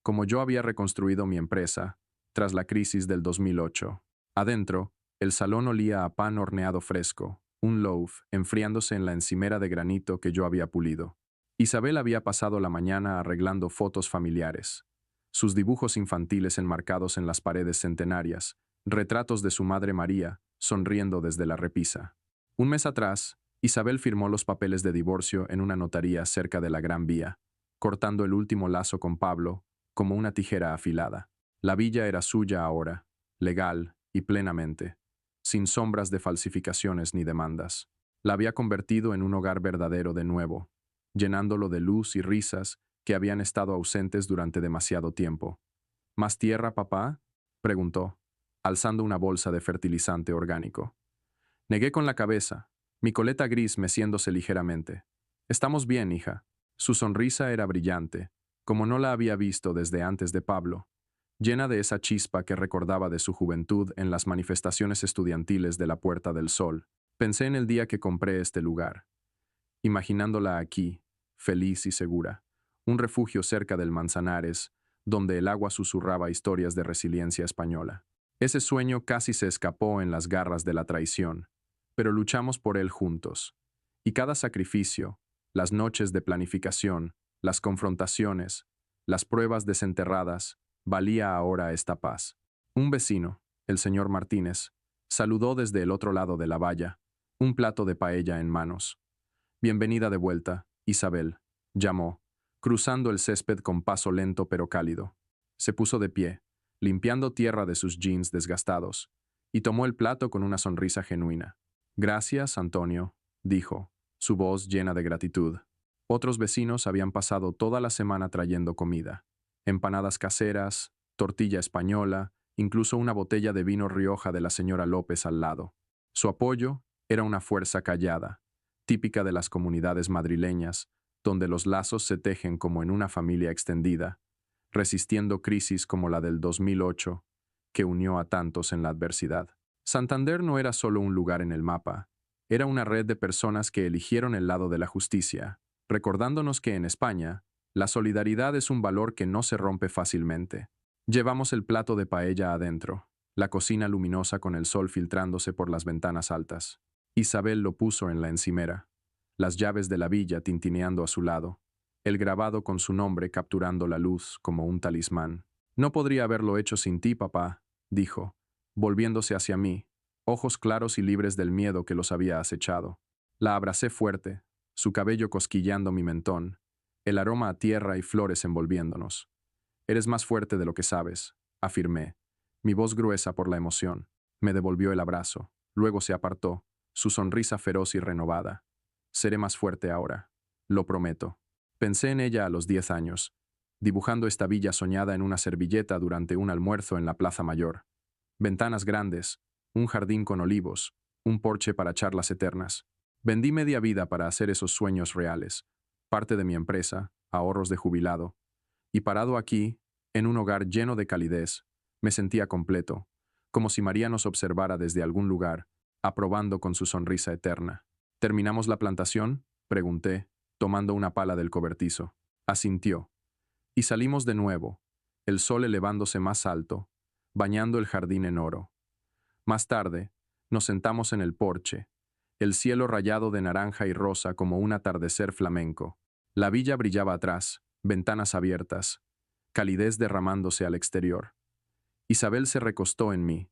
como yo había reconstruido mi empresa tras la crisis del 2008. Adentro, el salón olía a pan horneado fresco, un loaf enfriándose en la encimera de granito que yo había pulido. Isabel había pasado la mañana arreglando fotos familiares, sus dibujos infantiles enmarcados en las paredes centenarias, retratos de su madre María, sonriendo desde la repisa. Un mes atrás, Isabel firmó los papeles de divorcio en una notaría cerca de la Gran Vía, cortando el último lazo con Pablo como una tijera afilada. La villa era suya ahora, legal y plenamente, sin sombras de falsificaciones ni demandas. La había convertido en un hogar verdadero de nuevo, llenándolo de luz y risas que habían estado ausentes durante demasiado tiempo. ¿Más tierra, papá?, preguntó, alzando una bolsa de fertilizante orgánico. Negué con la cabeza, mi coleta gris meciéndose ligeramente. Estamos bien, hija. Su sonrisa era brillante, como no la había visto desde antes de Pablo, llena de esa chispa que recordaba de su juventud en las manifestaciones estudiantiles de la Puerta del Sol. Pensé en el día que compré este lugar, imaginándola aquí, feliz y segura, un refugio cerca del Manzanares, donde el agua susurraba historias de resiliencia española. Ese sueño casi se escapó en las garras de la traición, pero luchamos por él juntos. Y cada sacrificio, las noches de planificación, las confrontaciones, las pruebas desenterradas, valía ahora esta paz. Un vecino, el señor Martínez, saludó desde el otro lado de la valla, un plato de paella en manos. Bienvenida de vuelta, Isabel, llamó, cruzando el césped con paso lento pero cálido. Se puso de pie, limpiando tierra de sus jeans desgastados, y tomó el plato con una sonrisa genuina. Gracias, Antonio, dijo, su voz llena de gratitud. Otros vecinos habían pasado toda la semana trayendo comida. Empanadas caseras, tortilla española, incluso una botella de vino Rioja de la señora López al lado. Su apoyo era una fuerza callada, típica de las comunidades madrileñas, donde los lazos se tejen como en una familia extendida, resistiendo crisis como la del 2008, que unió a tantos en la adversidad. Santander no era solo un lugar en el mapa, era una red de personas que eligieron el lado de la justicia, recordándonos que en España, la solidaridad es un valor que no se rompe fácilmente. Llevamos el plato de paella adentro, la cocina luminosa con el sol filtrándose por las ventanas altas. Isabel lo puso en la encimera, las llaves de la villa tintineando a su lado, el grabado con su nombre capturando la luz como un talismán. No podría haberlo hecho sin ti, papá, dijo, volviéndose hacia mí, ojos claros y libres del miedo que los había acechado. La abracé fuerte, su cabello cosquillando mi mentón, el aroma a tierra y flores envolviéndonos. Eres más fuerte de lo que sabes, afirmé, mi voz gruesa por la emoción. Me devolvió el abrazo, luego se apartó, su sonrisa feroz y renovada. Seré más fuerte ahora, lo prometo. Pensé en ella a los 10 años, dibujando esta villa soñada en una servilleta durante un almuerzo en la Plaza Mayor. Ventanas grandes, un jardín con olivos, un porche para charlas eternas. Vendí media vida para hacer esos sueños reales, parte de mi empresa, ahorros de jubilado, y parado aquí, en un hogar lleno de calidez, me sentía completo, como si María nos observara desde algún lugar, aprobando con su sonrisa eterna. ¿Terminamos la plantación?, pregunté, tomando una pala del cobertizo. Asintió. Y salimos de nuevo, el sol elevándose más alto, bañando el jardín en oro. Más tarde, nos sentamos en el porche, el cielo rayado de naranja y rosa como un atardecer flamenco. La villa brillaba atrás, ventanas abiertas, calidez derramándose al exterior. Isabel se recostó en mí,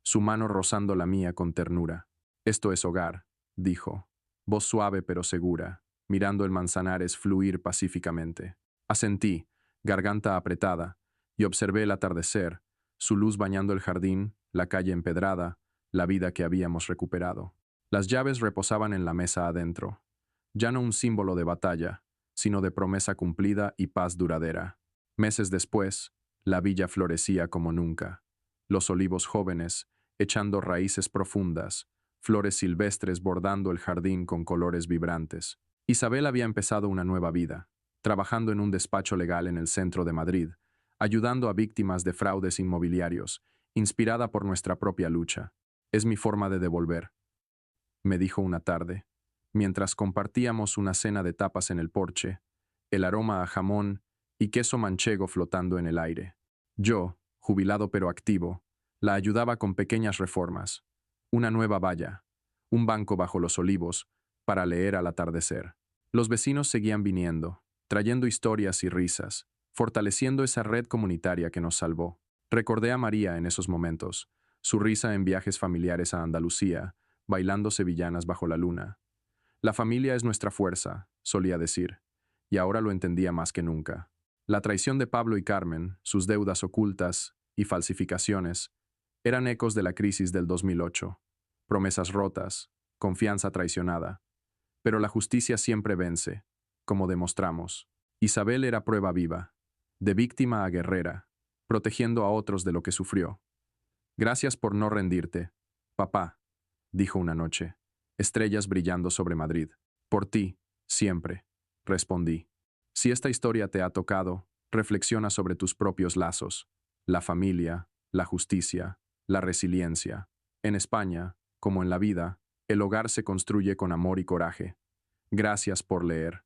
su mano rozando la mía con ternura. Esto es hogar, dijo, voz suave pero segura, mirando el Manzanares fluir pacíficamente. Asentí, garganta apretada, y observé el atardecer, su luz bañando el jardín, la calle empedrada, la vida que habíamos recuperado. Las llaves reposaban en la mesa adentro, ya no un símbolo de batalla, sino de promesa cumplida y paz duradera. Meses después, la villa florecía como nunca. Los olivos jóvenes, echando raíces profundas, flores silvestres bordando el jardín con colores vibrantes. Isabel había empezado una nueva vida, trabajando en un despacho legal en el centro de Madrid, ayudando a víctimas de fraudes inmobiliarios, inspirada por nuestra propia lucha. Es mi forma de devolver, me dijo una tarde, mientras compartíamos una cena de tapas en el porche, el aroma a jamón y queso manchego flotando en el aire. Yo, jubilado pero activo, la ayudaba con pequeñas reformas, una nueva valla, un banco bajo los olivos, para leer al atardecer. Los vecinos seguían viniendo, trayendo historias y risas, fortaleciendo esa red comunitaria que nos salvó. Recordé a María en esos momentos, su risa en viajes familiares a Andalucía, bailando sevillanas bajo la luna. La familia es nuestra fuerza, solía decir, y ahora lo entendía más que nunca. La traición de Pablo y Carmen, sus deudas ocultas y falsificaciones, eran ecos de la crisis del 2008, promesas rotas, confianza traicionada. Pero la justicia siempre vence, como demostramos. Isabel era prueba viva, de víctima a guerrera, protegiendo a otros de lo que sufrió. Gracias por no rendirte, papá, dijo una noche, estrellas brillando sobre Madrid. Por ti, siempre, respondí. Si esta historia te ha tocado, reflexiona sobre tus propios lazos, la familia, la justicia, la resiliencia. En España, como en la vida, el hogar se construye con amor y coraje. Gracias por leer.